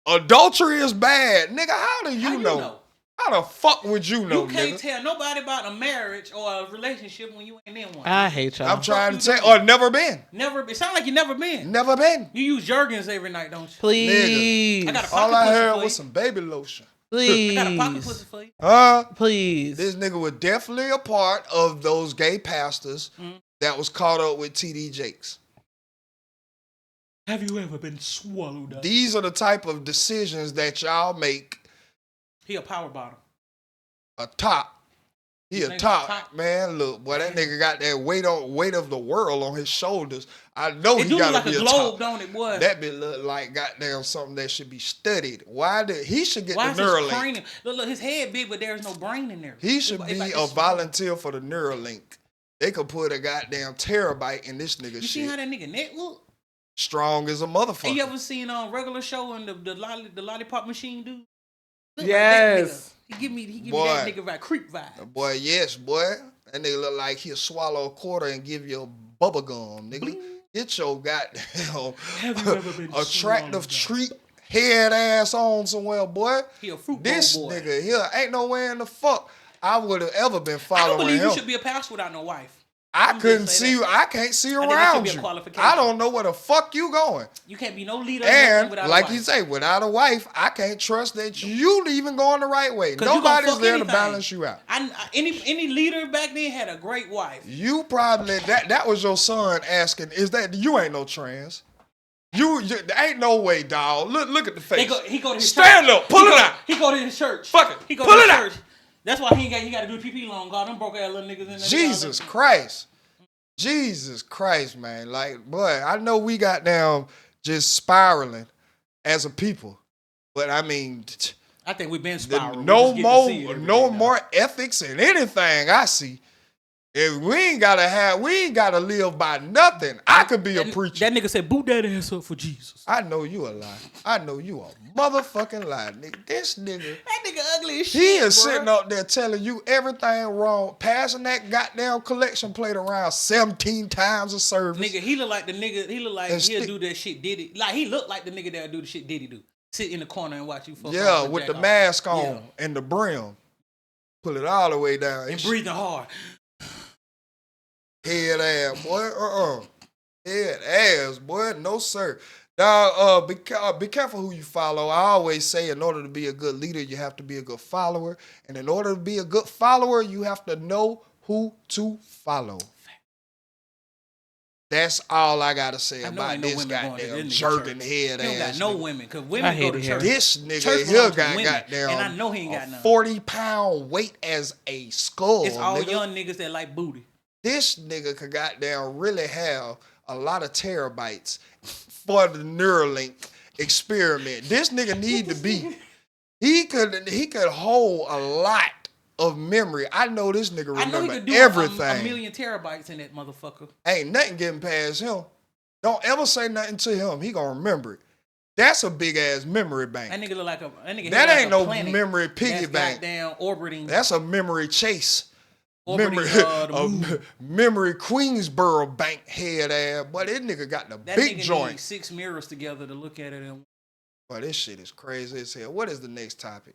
adultery is bad. Nigga, how do you know? How the fuck would you know, You can't nigga? tell nobody about a marriage or a relationship when you ain't in one. I hate y'all. I'm trying to tell or never been. Never. It sounds like you never been. Never been. You use Jergens every night, don't you? Please. I got a All pocket I pussy heard for was you. some baby lotion. Please. I got a pocket pussy for you. Please. This nigga was definitely a part of those gay pastors that was caught up with TD Jakes. Have you ever been swallowed up? These are the type of decisions that y'all make. He a power bottom. A top. He a Nigga, top, man. Look, boy, that nigga got that weight of the world on his shoulders. I know It he do gotta look like be a a globe, top. don't it, boy? That bit look like goddamn something that should be studied. He should get Why the is his Neuralink. cranium? Look, his head big, but there's no brain in there. He should It's be like a it's- volunteer for the Neuralink. They could put a goddamn terabyte in this nigga You shit. see how that nigga neck look? Strong as a motherfucker. Hey, you ever seen regular show and the lollipop machine dude? Look like Yes. that nigga. He give me Boy. that nigga right creep vibe. Boy, yes, boy. That nigga look like he'll swallow a quarter and give you a bubble gum, nigga. Get your goddamn Have you ever been attractive swallowed treat head ass on somewhere, boy. He a fruit This bowl boy. nigga here ain't nowhere in the fuck I would have ever been I don't following believe him. you should be a pastor without no wife. I I'm couldn't just see saying you. that. I can't see think that should around be a you. qualification. I don't know where the fuck you going. You can't be no leader or nothing And without like a wife. you say, without a wife, I can't trust that you even going the right way. 'Cause you gonna Nobody's fuck there anything. to balance you out. Any leader back then had a great wife. You probably that was your son asking, is that you ain't no trans? You there ain't no way, dog. Look at the face. He go to his Stand church. up, pull it out. He go to his church. Fuck it. He go Pull to it his out. church. That's why he got to do PP loan. God, them broke ass little niggas in there. Jesus Christ. Jesus Christ, man. Like, boy, I know we got down just spiraling as a people. But I mean, I think we've been spiraling. no more ethics in anything I see. If we ain't gotta live by nothing. I could be a preacher. That nigga said, boot that ass up for Jesus. I know you a lie. I know you a motherfucking lie, nigga. This nigga. That nigga ugly as shit, He is bro. sitting up there telling you everything wrong, passing that goddamn collection plate around 17 times a service. Nigga, he look like the nigga. He look like And he'll do that shit. Diddy, like he look like the nigga that'll do the shit Diddy do. Sit in the corner and watch you fuck. Yeah, off and with jack the off. mask on and the brim. Pull it all the way down. And breathing hard. Head ass, boy. Head ass, boy. No, sir. Now, be careful who you follow. I always say in order to be a good leader, you have to be a good follower. And in order to be a good follower, you have to know who to follow. That's all I got to say about this goddamn jerking head ass. He don't got no women, because women go to church. This nigga Church here belongs to got women, goddamn and I know he ain't got none. 40-pound weight as a skull. It's all nigga. young niggas that like booty. This nigga could goddamn really have a lot of terabytes for the Neuralink experiment. This nigga need to be. He could hold a lot of memory. I know this nigga remember I know he could do everything. a million terabytes in that motherfucker. Ain't nothing getting past him. Don't ever say nothing to him. He gonna remember it. That's a big ass memory bank. That nigga look like a That ain't no planet memory piggy that's bank. Goddamn orbiting. That's a memory chase. Orbiting, Memory Queensboro bank head ass. Boy, this nigga got the that big nigga joint. Need 6 mirrors together to look at it. And Boy, this shit is crazy as hell. What is the next topic?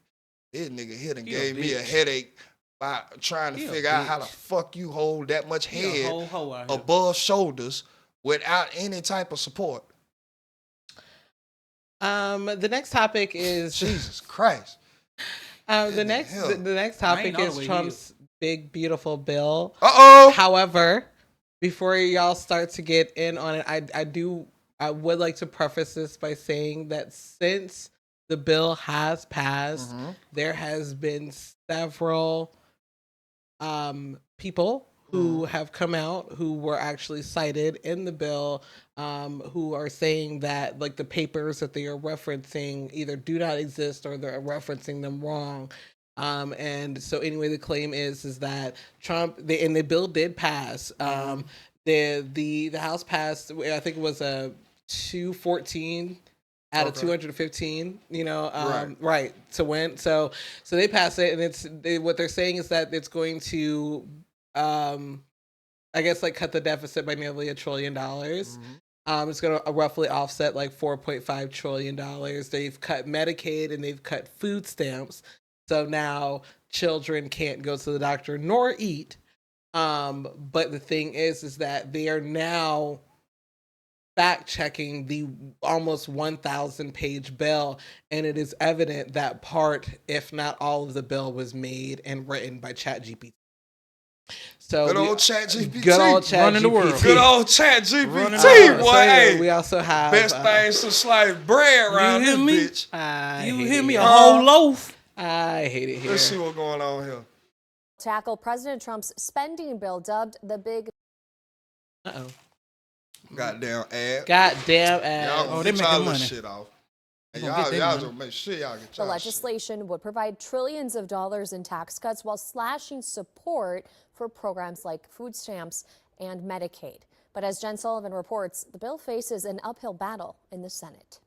This nigga here done He gave a me a bitch. headache by trying to He a figure out how the bitch. fuck you hold that much He a head whole hoe out here. above shoulders without any type of support. The next topic is Jesus Christ. the next topic all the is way Trump's big beautiful bill. Uh-oh. However, before y'all start to get in on it, I would like to preface this by saying that since the bill has passed, there has been several people who have come out who were actually cited in the bill, who are saying that like the papers that they are referencing either do not exist or they're referencing them wrong. And so anyway, the claim is that Trump, and the bill did pass. The House passed, I think it was a 214 out of 215, right, to win. So they passed it, and what they're saying is that it's going to, I guess, like cut the deficit by nearly $1 trillion. It's going to roughly offset like $4.5 trillion. They've cut Medicaid and they've cut food stamps. So now children can't go to the doctor nor eat. But the thing is that they are now fact checking the almost 1,000-page bill, and it is evident that part, if not all of the bill, was made and written by ChatGPT. So Good old ChatGPT. Good old ChatGPT. Running the world. Good old ChatGPT, boy. Hey, we also have best things to slice bread around hear this me? bitch. You hear me? A whole loaf. I hate it here. Let's see what's going on here. Tackle President Trump's spending bill dubbed the big. Uh-oh. Goddamn ad. Goddamn ad. Y'all Oh, get they y'all making this money. shit off. And They gonna get their y'all money. just make sure y'all get The y'all shit. legislation would provide trillions of dollars in tax cuts while slashing support for programs like food stamps and Medicaid. But as Jen Sullivan reports, the bill faces an uphill battle in the Senate.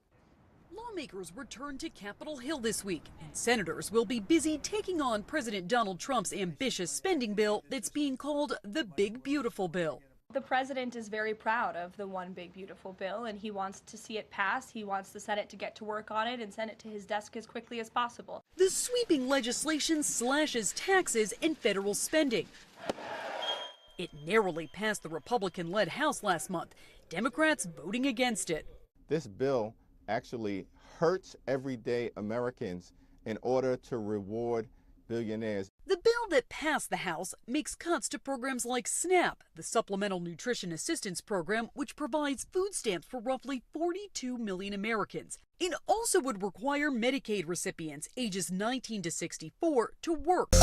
Lawmakers returned to Capitol Hill this week, and senators will be busy taking on President Donald Trump's ambitious spending bill that's being called the Big Beautiful Bill. The president is very proud of the One Big Beautiful Bill, and he wants to see it pass. He wants the Senate to get to work on it and send it to his desk as quickly as possible. The sweeping legislation slashes taxes and federal spending. It narrowly passed the Republican-led House last month, Democrats voting against it. This bill actually hurts everyday Americans in order to reward billionaires. The bill that passed the House makes cuts to programs like SNAP, the Supplemental Nutrition Assistance Program, which provides food stamps for roughly 42 million Americans. It also would require Medicaid recipients ages 19 to 64 to work. Boy,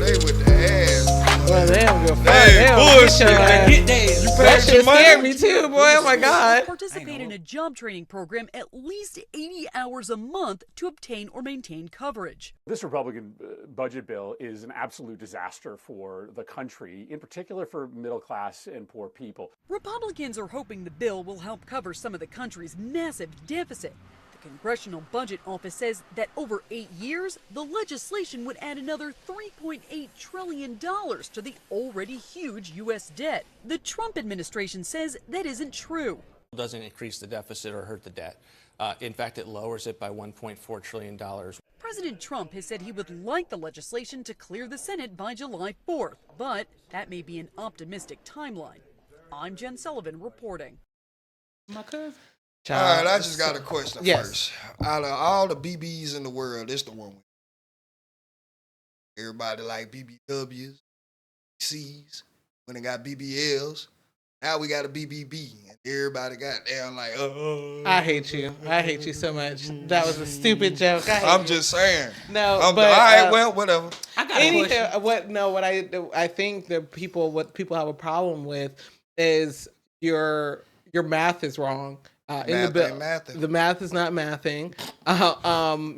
they with the ass. Well, they don't give a fuck. Hey, They don't bullshit. get your ass. Get theirs. You That paid shit your money. scared me too, boy. Oh my god. Participate in a job training program at least 80 hours a month to obtain or maintain coverage. This Republican budget bill is an absolute disaster for the country, in particular for middle class and poor people. Republicans are hoping the bill will help cover some of the country's massive deficit. The Congressional Budget Office says that over 8 years, the legislation would add another $3.8 trillion to the already huge U.S. debt. The Trump administration says that isn't true. It doesn't increase the deficit or hurt the debt. In fact, it lowers it by $1.4 trillion. President Trump has said he would like the legislation to clear the Senate by July 4th, but that may be an optimistic timeline. I'm Jen Sullivan reporting. My cousin. All right, I just got a question Yes. first. Out of all the BBs in the world, this the one. Everybody like BBWs, C's. When they got BBLs, now we got a BBB. And everybody got down like, I hate you. I hate you so much. That was a stupid joke. I hate I'm you. just saying. No, All but right, well, whatever. I got a question. What I think what people have a problem with is your math is wrong. In the bill, the math is not mathing.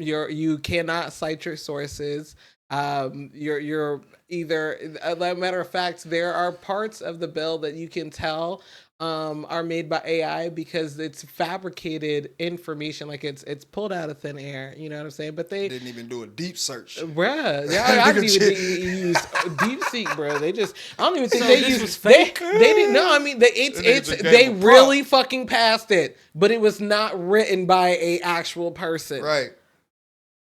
You cannot cite your sources. You're either, as a matter of fact, there are parts of the bill that you can tell are made by AI because it's fabricated information, like it's pulled out of thin air. You know what I'm saying? But they didn't even do a deep search. Bruh, I didn't even use DeepSeek, bro. I don't even think So they this used. was fake? They didn't. No, I mean, they really fucking passed it, but it was not written by a actual person. Right.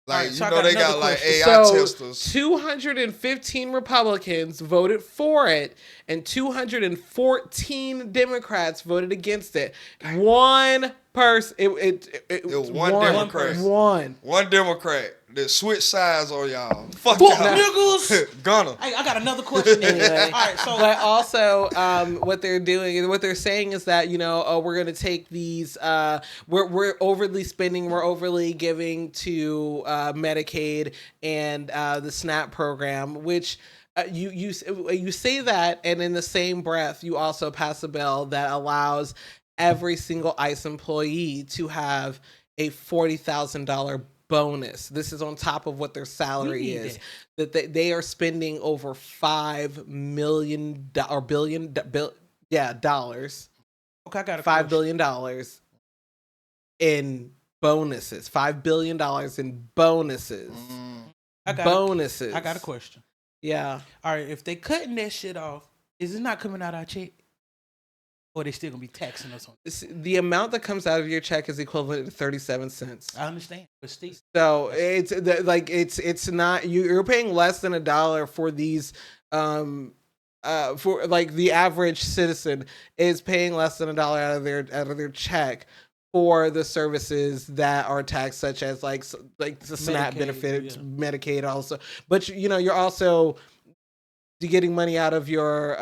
Like, Alright, so you I know, got they got another like question. AI So testers. 215 Republicans voted for it, and 214 Democrats voted against it. One person. It was one Democrat. One Democrat that switched sides on y'all. Fuck Fuck y'all. niggas. Gunner. Hey, I got another question. Anyway. All right, so But also, what they're saying is that, you know, we're gonna take these. We're overly spending. We're overly giving to Medicaid and the SNAP program, which. You say that, and in the same breath, you also pass a bill that allows every single ICE employee to have a $40,000 bonus. This is on top of what their salary is. That they are spending over $5 million or billion dollars. Okay, I got a $5 billion in bonuses. $5 billion in bonuses. I got bonuses. I got a question. Yeah. All right, if they cutting that shit off, is it not coming out our check? Or they still gonna be taxing us on it? The amount that comes out of your check is equivalent to 37 cents. I understand, but still. So it's not you're paying less than $1 for these for like the average citizen is paying less than $1 out of their check for the services that are taxed, such as like the SNAP Medicaid, benefits, yeah. Medicaid also. But you know, you're also getting money out of your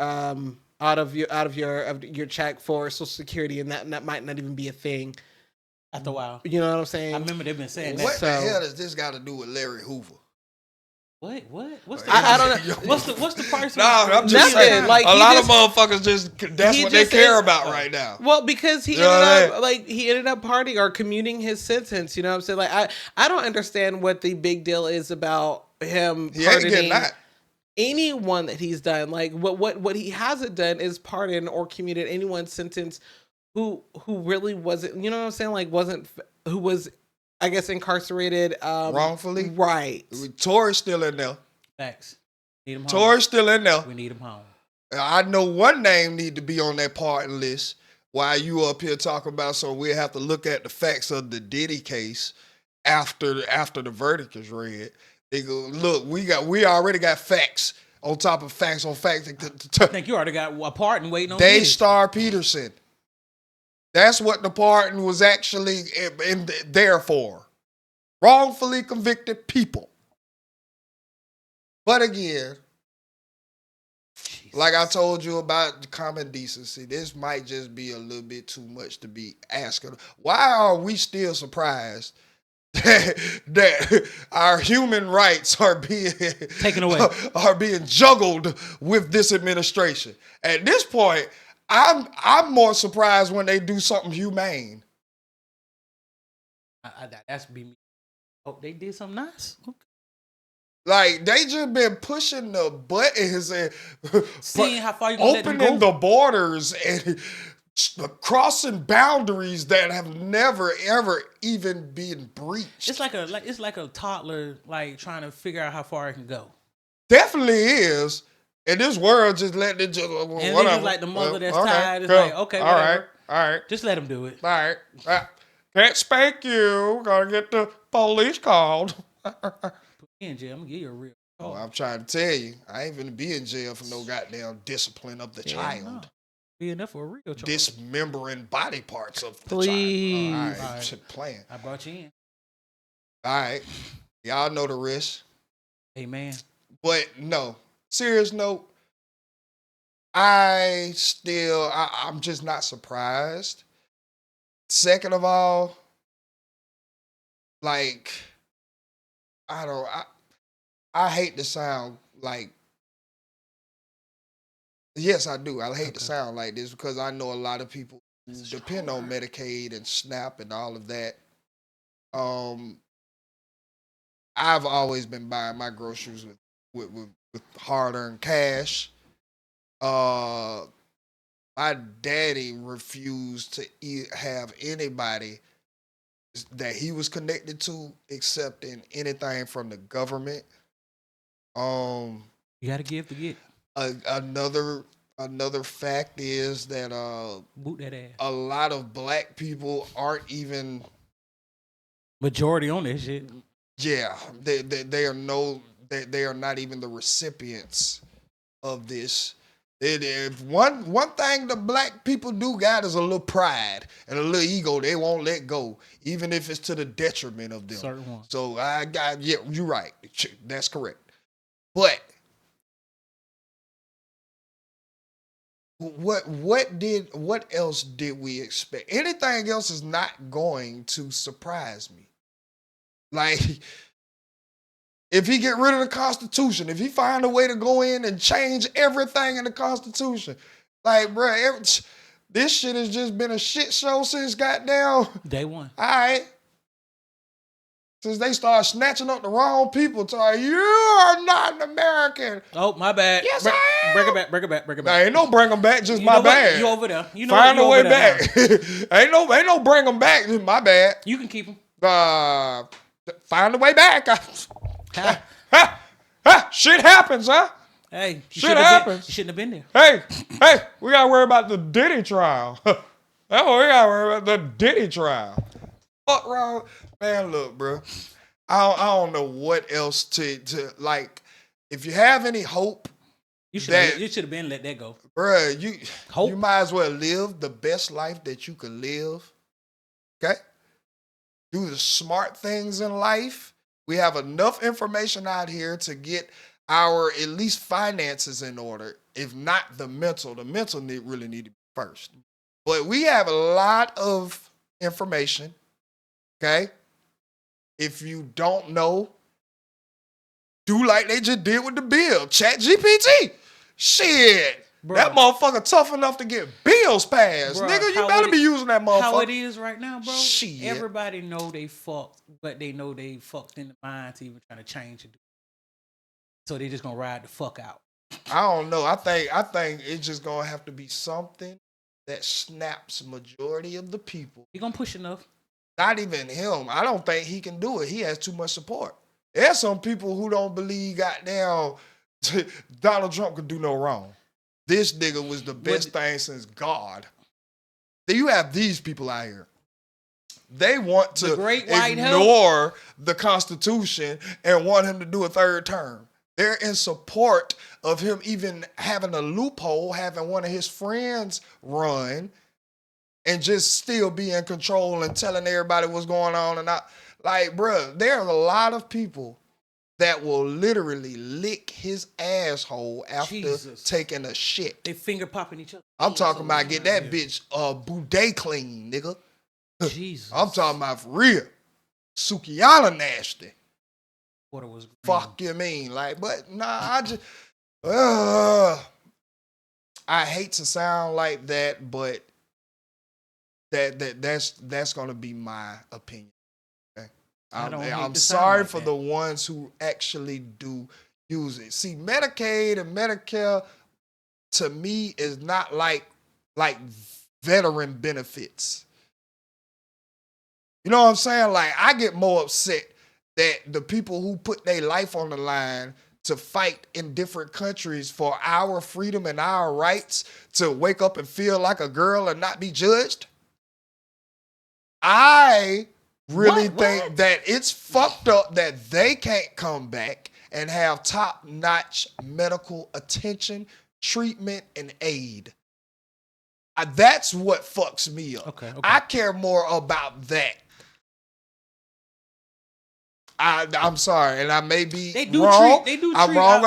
check for Social Security, and that might not even be a thing after a while. You know what I'm saying? I remember they've been saying that. What the hell does this got to do with Larry Hoover? What? What's the I don't know. What's the person? No, I'm just saying. Like, a lot of motherfuckers that's what they care ended, about right now. Well, because he ended up partying or commuting his sentence. You know what I'm saying? Like, I don't understand what the big deal is about him pardoning anyone that he's done. Like, what he hasn't done is pardon or commuted anyone's sentence who really wasn't. You know what I'm saying? Like, who was, I guess, incarcerated wrongfully. Right. Tory's still in there. Facts. Need him home. Tory's still in there. We need him home. I know one name need to be on that pardon list. While you up here talking about, so we'll have to look at the facts of the Diddy case after the verdict is read. They go, look, we already got facts on top of facts on facts. I think you already got a pardon waiting on Dave you. Star Peterson. That's what the pardon was actually there for. Wrongfully convicted people. But again, like I told you about the common decency, this might just be a little bit too much to be asking. Why are we still surprised that our human rights are being taken away, are being juggled with this administration. At this point, I'm more surprised when they do something humane. That's be me. Oh, they did something nice. Okay. Like they just been pushing the buttons and seeing how far you gonna opening let them go. the borders and crossing boundaries that have never ever even been breached. It's like a toddler like trying to figure out how far it can go. Definitely is. And this world just let it just and whatever. It's like the mother that's okay, tired. It's cool. like okay, all whatever. right. Just let them do it. All right. Can't spank you. Gotta get the police called. Put me in jail. I'm gonna give you a real. Oh, I'm trying to tell you, I ain't gonna be in jail for no goddamn discipline of the child. No. Be enough for a real charge. Dismembering body parts of the Please. child. All right. Playing. I brought you in. All right. Y'all know the risk. Amen. But no, serious note, I'm just not surprised. Second of all, like, I hate to sound like, yes, I do. I hate to sound like this because I know a lot of people depend on Medicaid and SNAP and all of that. I've always been buying my groceries with hard-earned cash. My daddy refused to have anybody that he was connected to accepting anything from the government. You gotta give to get. Another fact is that boot that ass. A lot of black people aren't even majority on that shit. Yeah, they are not even the recipients of this. If one thing the black people do got is a little pride and a little ego, they won't let go, even if it's to the detriment of them. Certain ones. So you're right. That's correct. But what else did we expect? Anything else is not going to surprise me. Like, if he get rid of the Constitution, if he find a way to go in and change everything in the Constitution, like, bro, this shit has just been a shit show since goddamn day one. All right. Since they started snatching up the wrong people, telling you are not an American. Oh, my bad. Yes, I am. Bring it back. Nah, ain't no bring them back, just you my know bad. You over there. You know Find what? a way back. ain't no bring them back, just my bad. You can keep them. Find a way back. Shit happens, huh? Hey, shit happens. You shouldn't have been there. Hey, we gotta worry about the Diddy trial. We gotta worry about the Diddy trial. Fuck wrong, man. Look, bro, I don't know what else to like. If you have any hope, you should have been let that go, bro. You might as well live the best life that you can live. Okay. Do the smart things in life. We have enough information out here to get our at least finances in order. If not the mental really need to be first. But we have a lot of information. Okay. If you don't know, do like they just did with the bill. ChatGPT. Shit. Bro. That motherfucker tough enough to get bills passed. Bro, nigga, you better be using that motherfucker. How it is right now, bro. Shit. Everybody know they fucked, but they know they fucked in the mind to even trying to change it. So they just gonna ride the fuck out. I don't know. I think it's just gonna have to be something that snaps majority of the people. He gonna push enough. Not even him. I don't think he can do it. He has too much support. There's some people who don't believe goddamn Donald Trump could do no wrong. This nigga was the best thing since God. You have these people out here. They want to ignore the Constitution and want him to do a third term. They're in support of him even having a loophole, having one of his friends run and just still be in control and telling everybody what's going on. And like, bro, there are a lot of people that will literally lick his asshole after taking a shit. They finger popping each other. I'm talking about get that bitch boudet clean, nigga. Jesus. I'm talking about for real. Sukiyana nasty. Water was green. Fuck you mean? Like, but nah, I just I hate to sound like that, but that's gonna be my opinion. Okay? I'm sorry like for that. the ones who actually do use it. See, Medicaid and Medicare to me is not like veteran benefits. You know what I'm saying? Like, I get more upset that the people who put their life on the line to fight in different countries for our freedom and our rights to wake up and feel like a girl and not be judged. I really think that it's fucked up that they can't come back and have top-notch medical attention, treatment, and aid. That's what fucks me up. Okay. I care more about that. I'm sorry, and I may be wrong. I'm wrong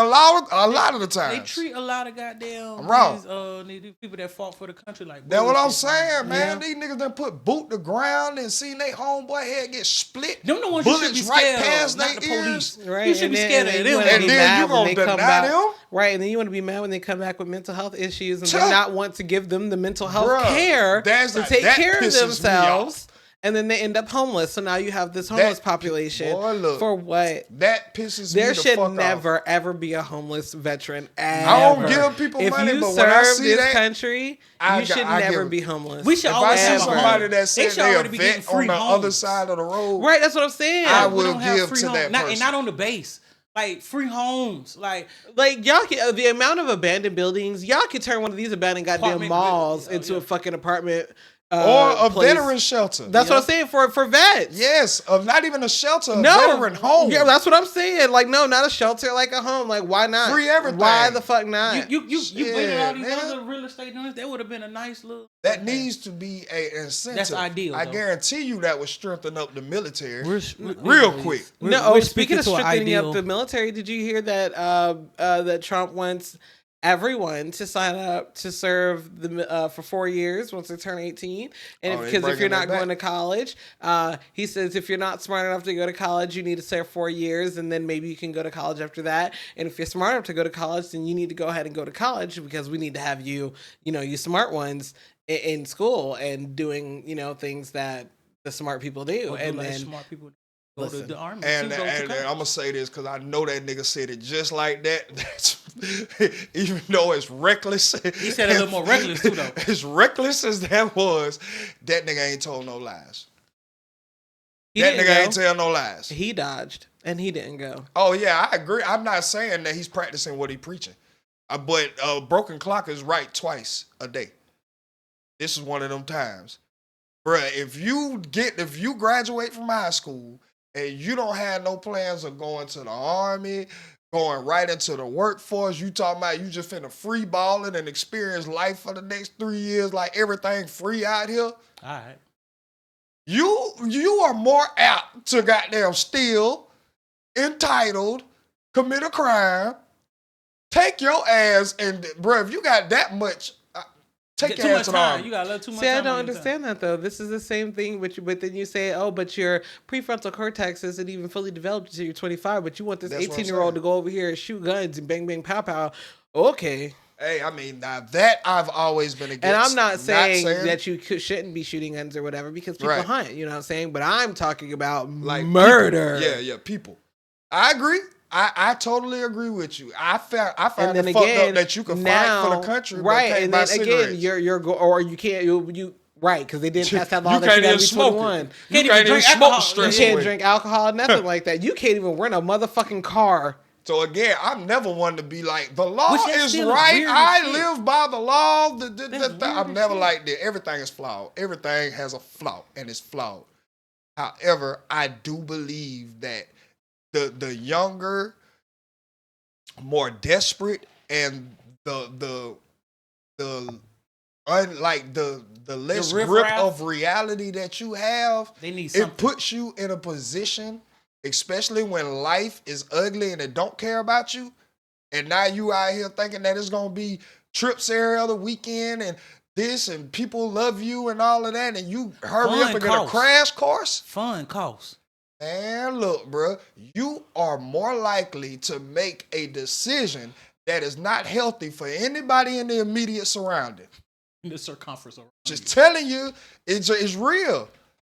a lot of the time. They treat a lot of goddamn I'm wrong. these people that fought for the country like That's what I'm bullshit, saying, man. Yeah. These niggas done put boot to ground and seen their homeboy head get split. Them the ones you should be bullets scared right past of, not their the ears. police. Right, You should be scared of them. And then you gonna deny them? Right, and then you want to be mad when they come back with mental health issues and then not want to give them the mental health care to take care of themselves. And then they end up homeless. So now you have this homeless population. Boy, look, for what? That pisses me There the should fuck never, off. ever be a homeless veteran. Ever. I don't give people if money, you but when I serve see this that, country, I you should I never give- be homeless. We should If I always see have somebody that they said should they a already be getting vet on free the homes. other side of the road, Right, that's what I'm saying. I We will don't have give free to home- that not, person. and not on the base. Like free homes, like y'all can, the amount of abandoned buildings, y'all could turn one of these abandoned goddamn Apartment malls buildings. into a fucking apartment. or a place. veteran shelter. That's what I'm saying for vets. Yes, of not even a shelter, a veteran home. Yeah, that's what I'm saying. Like, no, not a shelter, like a home. Like, why not? Free everything. Why the fuck not? you waited all these man. other real estate units. That would have been a nice little. That needs to be an incentive. That's ideal, I though. guarantee you that would strengthen up the military We're- real quick. No, speaking of to an strengthening up ideal- the military, did you hear that that Trump wants everyone to sign up to serve for 4 years once they turn 18? And Oh, they because if bringing you're that not back. going to college, he says if you're not smart enough to go to college, you need to serve 4 years, and then maybe you can go to college after that. And if you're smart enough to go to college, then you need to go ahead and go to college because we need to have you smart ones in school and doing things that the smart people do. Or do And like then smart people go to listen, the army. And, too, go to and college. I'm gonna say this because I know that nigga said it just like that. That's, even though it's reckless. He said it a little more reckless too, though. As reckless as that was, that nigga ain't told no lies. He That didn't nigga go. ain't tell no lies. He dodged and he didn't go. Oh yeah, I agree. I'm not saying that he's practicing what he preaching, but broken clock is right twice a day. This is one of them times, bruh. If you graduate from high school and you don't have no plans of going to the army, going right into the workforce, you talking about you just finna free balling and experience life for the next 3 years like everything free out here. All right. You are more apt to goddamn steal, entitled, commit a crime, take your ass, and bruh, if you got that much, take Too your much ass to the time. army. You got a little too much See, I time. don't on your understand that though. This is the same thing, but then you say, oh, but your prefrontal cortex isn't even fully developed until you're 25, but you want this That's what I'm 18-year-old to saying. go over here and shoot guns and bang, bang, pow, pow. Okay. Hey, I mean, now that I've always been against. And I'm not saying that you shouldn't be shooting guns or whatever because people Right. hunt, you know what I'm saying? But I'm talking about like murder. People. Yeah, people. I agree. I totally agree with you. I find And then it fucked again, up that you can now, fight for the country, right? but can't And buy then cigarettes. again, you're or you can't you right because they didn't pass that law You that can't you gotta even be smoke it. 21. You can't even smoke You straight can't away. drink alcohol, nothing like that. You can't even rent a motherfucking car. So again, I'm never one to be like, the law Which is is still right. weird as I shit. live by the law. weird I'm as never shit. like that. Everything is flawed. Everything has a flaw, and it's flawed. However, I do believe that the younger, more desperate, and the less grip riffraff. of reality that you have, They need it something. puts you in a position, especially when life is ugly and it don't care about you, and now you out here thinking that it's gonna be trips every other weekend and this and people love you and all of that, and you hurry Fun up and get a costs. crash course. Fun costs. Man, look, bro, you are more likely to make a decision that is not healthy for anybody in the immediate surrounding. In the circumference around Just you. telling you, it's real.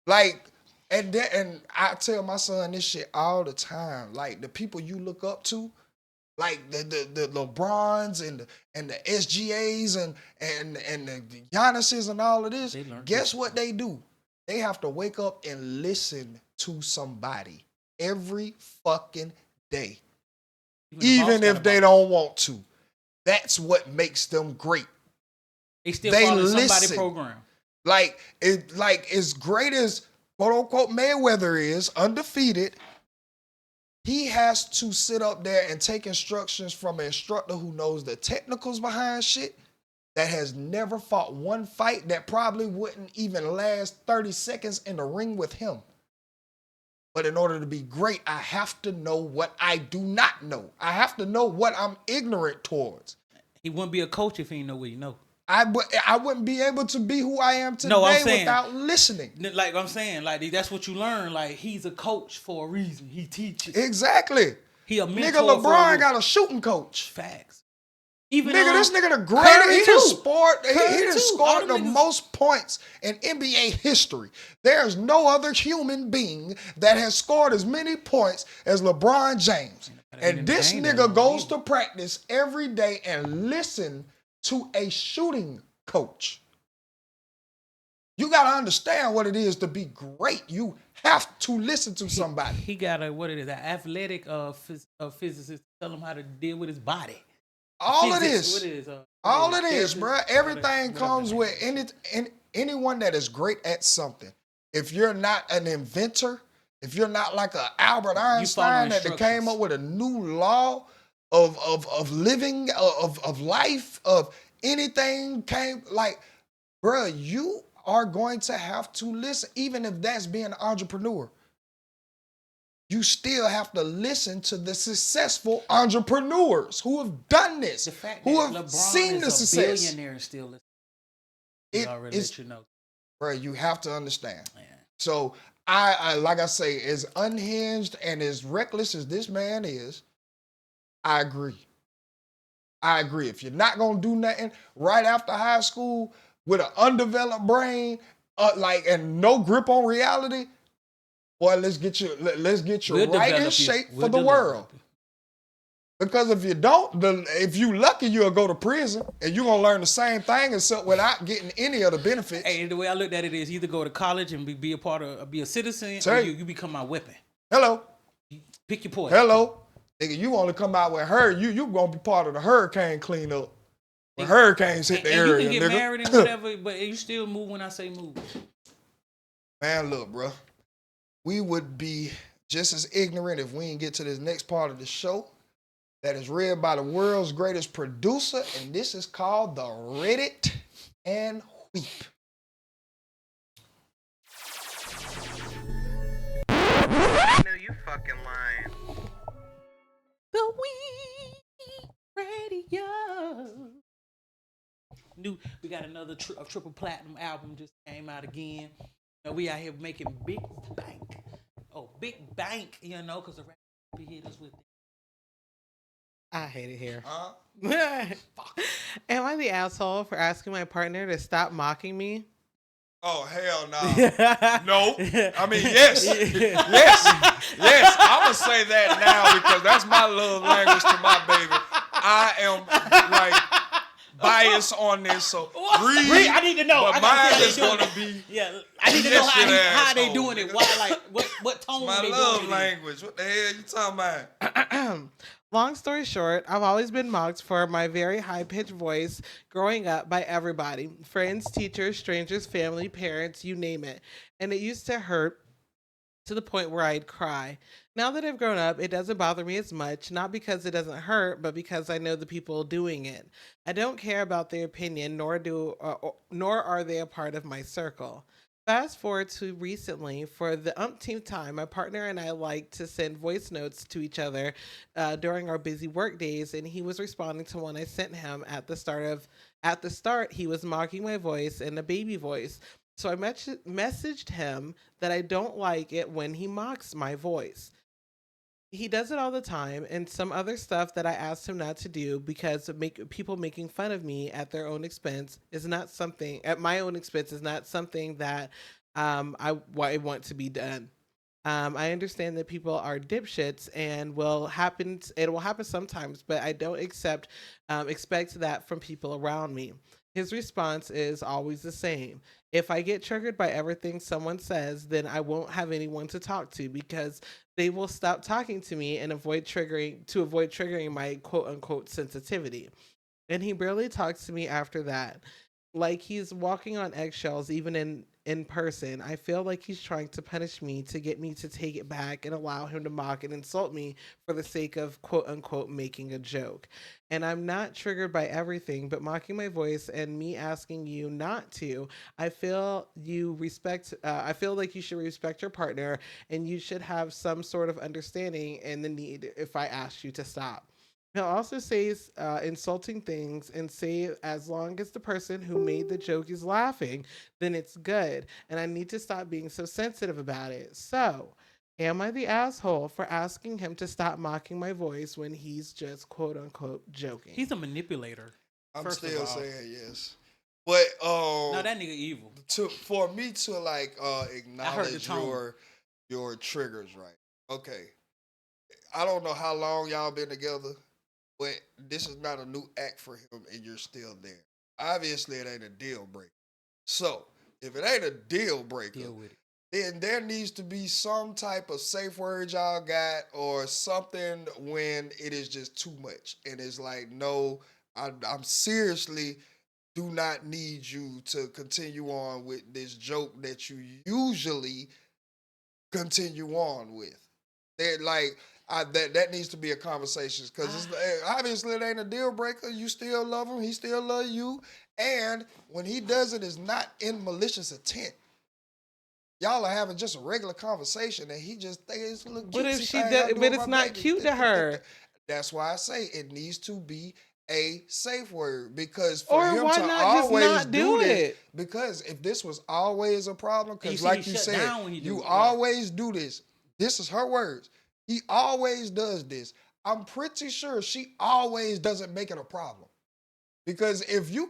Like, and I tell my son this shit all the time. Like, the people you look up to, like the LeBrons and the SGAs and the Giannis's and all of this, guess what they do? They have to wake up and listen to somebody every fucking day. Even if they don't want to. That's what makes them great. They still follow somebody's program. Like as great as quote unquote Mayweather is, undefeated, he has to sit up there and take instructions from an instructor who knows the technicals behind shit, that has never fought one fight, that probably wouldn't even last 30 seconds in the ring with him. But in order to be great, I have to know what I do not know. I have to know what I'm ignorant towards. He wouldn't be a coach if he didn't know what you know. I wouldn't be able to be who I am today without listening. Like I'm saying, like that's what you learn. Like he's a coach for a reason. He teaches. Exactly. He a mentor. Nigga, LeBron got a shooting coach. Facts. Even nigga, this nigga the greatest. He done scored the niggas. most points in NBA history. There's no other human being that has scored as many points as LeBron James. And this nigga goes to practice every day and listen to a shooting coach. You got to understand what it is to be great. You have to listen to somebody. He got an athletic physicist to tell him how to deal with his body. All it is, bro. Everything comes with anyone that is great at something. If you're not an inventor, if you're not like an Albert Einstein that came up with a new law of living, of life, of anything bro, you are going to have to listen, even if that's being an entrepreneur. You still have to listen to the successful entrepreneurs who have done this, who have LeBron seen the success. Billionaire and still listen. He already let you know. Bro, you have to understand. Man. So I like I say, as unhinged and as reckless as this man is, I agree. If you're not gonna do nothing right after high school with an undeveloped brain, and no grip on reality, boy, let's get you right in shape for the world. Because if you don't, if you lucky, you'll go to prison and you're gonna learn the same thing except without getting any of the benefits. Hey, the way I looked at it is either go to college and be a citizen, or you become my weapon. Hello. Pick your poison. Hello. Nigga, you want to come out with her, you gonna be part of the hurricane cleanup. When hurricanes hit the area, you can get nigga. married and whatever, but you still move when I say move. Man, look, bro. We would be just as ignorant if we didn't get to this next part of the show that is read by the world's greatest producer, and this is called the Reddit and Weep. I know you fucking lying. The Weep Radio. We got another triple platinum album just came out again. We out here making big bank. Oh, big bank, because the rap hit us with it. I hate it here. Am I the asshole for asking my partner to stop mocking me? Oh, hell no. No. I mean, yes. Yes. I'm going to say that now because that's my love language to my baby. I am biased on this, so read. I need to know. But mine is going to be. Yeah, I need to know how they doing it. Why, what tone my they love doing language. What the hell you talking about? Long story short, I've always been mocked for my very high-pitched voice growing up by everybody. Friends, teachers, strangers, family, parents, you name it. And it used to hurt to the point where I'd cry. Now that I've grown up, it doesn't bother me as much, not because it doesn't hurt, but because I know the people doing it. I don't care about their opinion, nor are they a part of my circle. Fast forward to recently, for the umpteenth time, my partner and I like to send voice notes to each other during our busy work days, and he was responding to one I sent him at the start. He was mocking my voice and a baby voice. So I messaged him that I don't like it when he mocks my voice. He does it all the time, and some other stuff that I asked him not to do because people making fun of me at their own expense is not something, at my own expense, is not something that I want to be done. I understand that people are dipshits and it will happen sometimes, but I don't expect that from people around me. His response is always the same. If I get triggered by everything someone says, then I won't have anyone to talk to because they will stop talking to me and avoid triggering my quote unquote sensitivity. And he barely talks to me after that. Like he's walking on eggshells even in person. I feel like he's trying to punish me to get me to take it back and allow him to mock and insult me for the sake of quote unquote making a joke. And I'm not triggered by everything, but mocking my voice and me asking you not to, I feel like you should respect your partner and you should have some sort of understanding in the need if I ask you to stop. He'll also say insulting things and say as long as the person who made the joke is laughing, then it's good. And I need to stop being so sensitive about it. So, am I the asshole for asking him to stop mocking my voice when he's just quote unquote joking? He's a manipulator. I'm still saying yes. But no, that nigga evil. For me to like acknowledge your triggers, right? Okay. I don't know how long y'all been together. But this is not a new act for him, and you're still there. Obviously, it ain't a deal breaker. So, if it ain't a deal breaker, then there needs to be some type of safe word y'all got or something when it is just too much. And it's like, no, I'm seriously do not need you to continue on with this joke that you usually continue on with. They're like... that needs to be a conversation because obviously it ain't a deal breaker. You still love him. He still love you. And when he does it, it's not in malicious intent. Y'all are having just a regular conversation and he just thinks it's a little cute. But if she does, but it's not cute to her. That's why I say it needs to be a safe word because for or him why to not always just not do this, it? because if this was always a problem, because like you said, you always do this. This is her words. He always does this. I'm pretty sure she always doesn't make it a problem. Because if you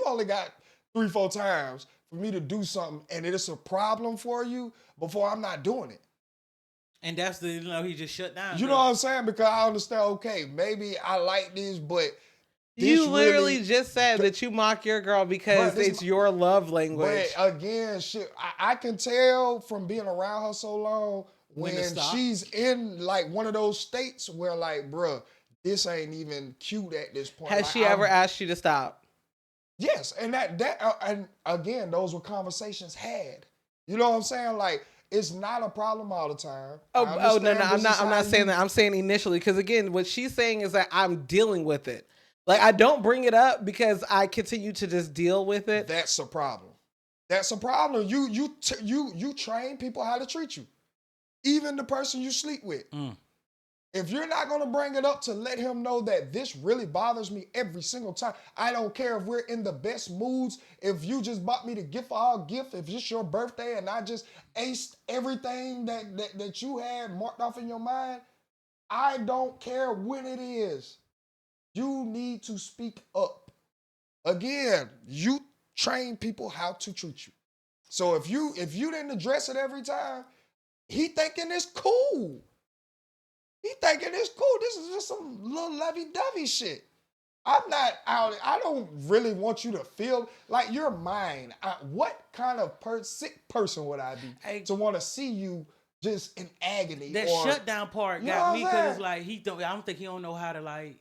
only got 3-4 times for me to do something and it is a problem for you before I'm not doing it. And that's he just shut down. You know what I'm saying? Because I understand, okay, maybe I like this, but you literally just said that you mock your girl because it's your love language. But again, shit, I can tell from being around her so long when she's in like one of those states where like, bruh, this ain't even cute at this point. Has she ever asked you to stop? Yes, and and again, those were conversations had. You know what I'm saying? Like, it's not a problem all the time. No, I'm not saying that. I'm saying initially because again, what she's saying is that I'm dealing with it. Like, I don't bring it up because I continue to just deal with it. That's a problem. That's a problem. You train people how to treat you. Even the person you sleep with. If you're not going to bring it up to let him know that this really bothers me every single time, I don't care if we're in the best moods, if you just bought me the gift for our gift, if it's your birthday and I just aced everything that you had marked off in your mind, I don't care when it is. You need to speak up. Again, you train people how to treat you. So if you didn't address it every time, he thinking it's cool. He thinking it's cool. This is just some little lovey-dovey shit. I'm not out. I don't really want you to feel like you're mine. What kind of sick person would I be to want to see you just in agony? That shutdown part got me because it's like I don't think he don't know how to like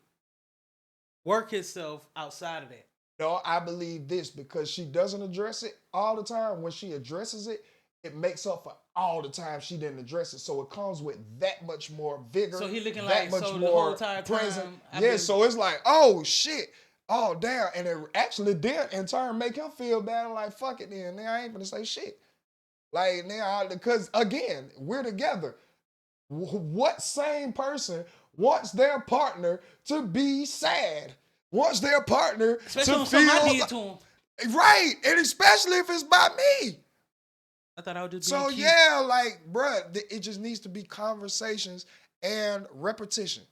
work himself outside of that. No, I believe this because she doesn't address it all the time. When she addresses it, it makes up for all the time she didn't address it. So it comes with that much more vigor. So he looking that like much so more the whole entire present. time. So it's like, oh shit. Oh damn. And it actually did in turn make him feel bad. I'm like, fuck it then. Now I ain't gonna say shit. Like now, because again, we're together. What same person wants their partner to be sad? Wants their partner especially to feel I did to him. Right, and especially if it's by me. I thought I would just be So cute. yeah, like, bruh, it just needs to be conversations and repetition.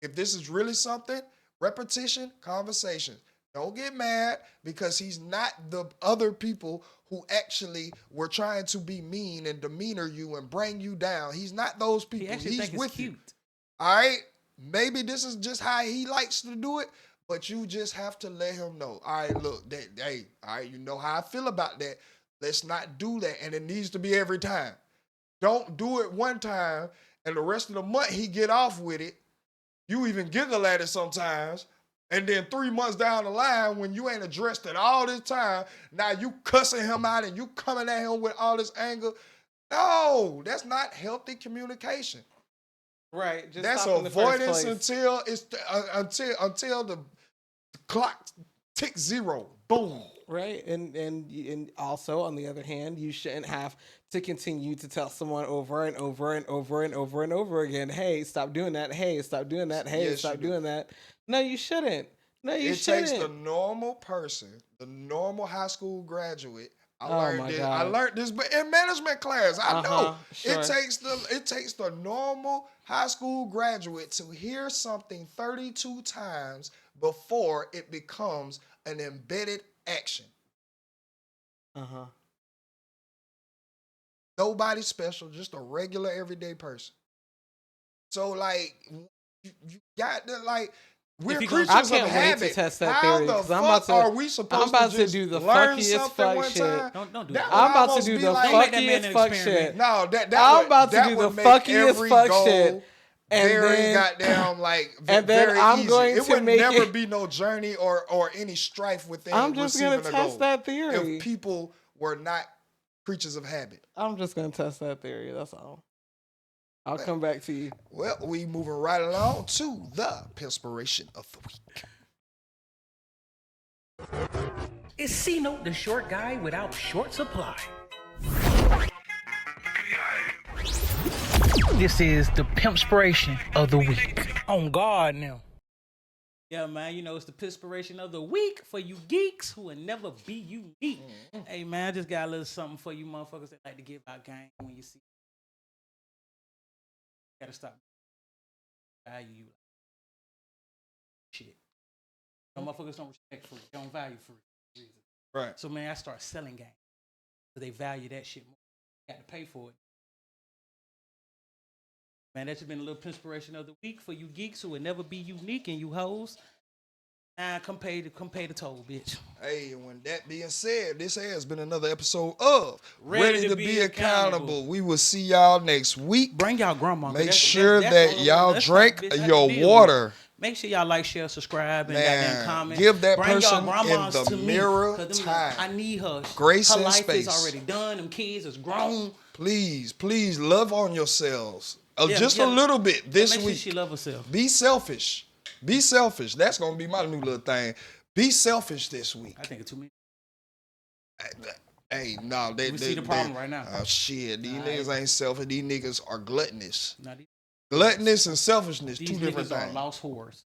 If this is really something, repetition, conversation. Don't get mad because he's not the other people who actually were trying to be mean and demeanor you and bring you down. He's not those people. He actually He's think it's with you. cute. All right? Maybe this is just how he likes to do it, but you just have to let him know. All right, look, hey, all right, you know how I feel about that. Let's not do that. And it needs to be every time. Don't do it one time and the rest of the month he get off with it. You even giggle at it sometimes. And then 3 months down the line, when you ain't addressed it all this time, now you cussing him out and you coming at him with all this anger. No, that's not healthy communication. Right. Just That's stop in the first avoidance place. until the clock ticks zero. Boom. Right, and also on the other hand, you shouldn't have to continue to tell someone over and over and over and over and over again, "Hey, stop doing that. Hey, stop doing that. Hey, Yes, stop you do. doing that." No, you shouldn't. No, you It shouldn't. takes the normal person, the normal high school graduate. I Oh learned my this. God. I learned this, but in management class, I know Sure. it takes the normal high school graduate to hear something 32 times before it becomes an embedded action. Nobody special, just a regular everyday person. So like, you got to like. We're I creatures can't of wait to habit. test that How theory, the 'cause fuck are we supposed to just do the learn fuckiest something fuck one shit. time? Don't do That that. would I'm about to almost do be the like- fuckiest fuck shit. No, that I'm about to that do the would make fuckiest every fuck goal shit, and very then goddamn like and then very I'm easy. going It to would make never it- be no journey or any strife within I'm just gonna receiving a test goal that theory. if people were not creatures of habit. I'm just gonna test that theory. That's all. I'll come back to you. Well, we moving right along to the Perspiration of the Week. Is C-Note the short guy without short supply? This is the Pimpspiration of the Week. On guard now. Yeah, man, you know, it's the Pispirational of the Week for you geeks who will never be unique. Hey, man, I just got a little something for you motherfuckers that like to give out game when you see. Gotta stop. Value you. Shit. No motherfuckers don't respect free. They don't value free. Right. So, man, I start selling game. Because they value that shit more. Got to pay for it. Man, that's just been a little Pispirational of the Week for you geeks who will never be unique and you hoes. Nah, come pay the toll, bitch. Hey, and when that being said, this has been another episode of Ready to Be Accountable. We will see y'all next week. Bring y'all grandma. Make sure that y'all drink your water. Make sure y'all like, share, subscribe, and goddamn comment. Give that Bring person y'all grandmas in the to me, mirror 'cause them- time. I need her. Grace her and life space. is already done. Them kids is grown. Please, please love on yourselves. Yeah, Just yeah. a little bit this Make sure week. she love herself. Be selfish. Be selfish. That's going to be my new little thing. Be selfish this week. I think it's too many. Hey, no, they see the problem right now. Oh, shit. These niggas ain't selfish. These niggas are gluttonous. Not these- Gluttonous and selfishness, These two different niggas are things. lost whores.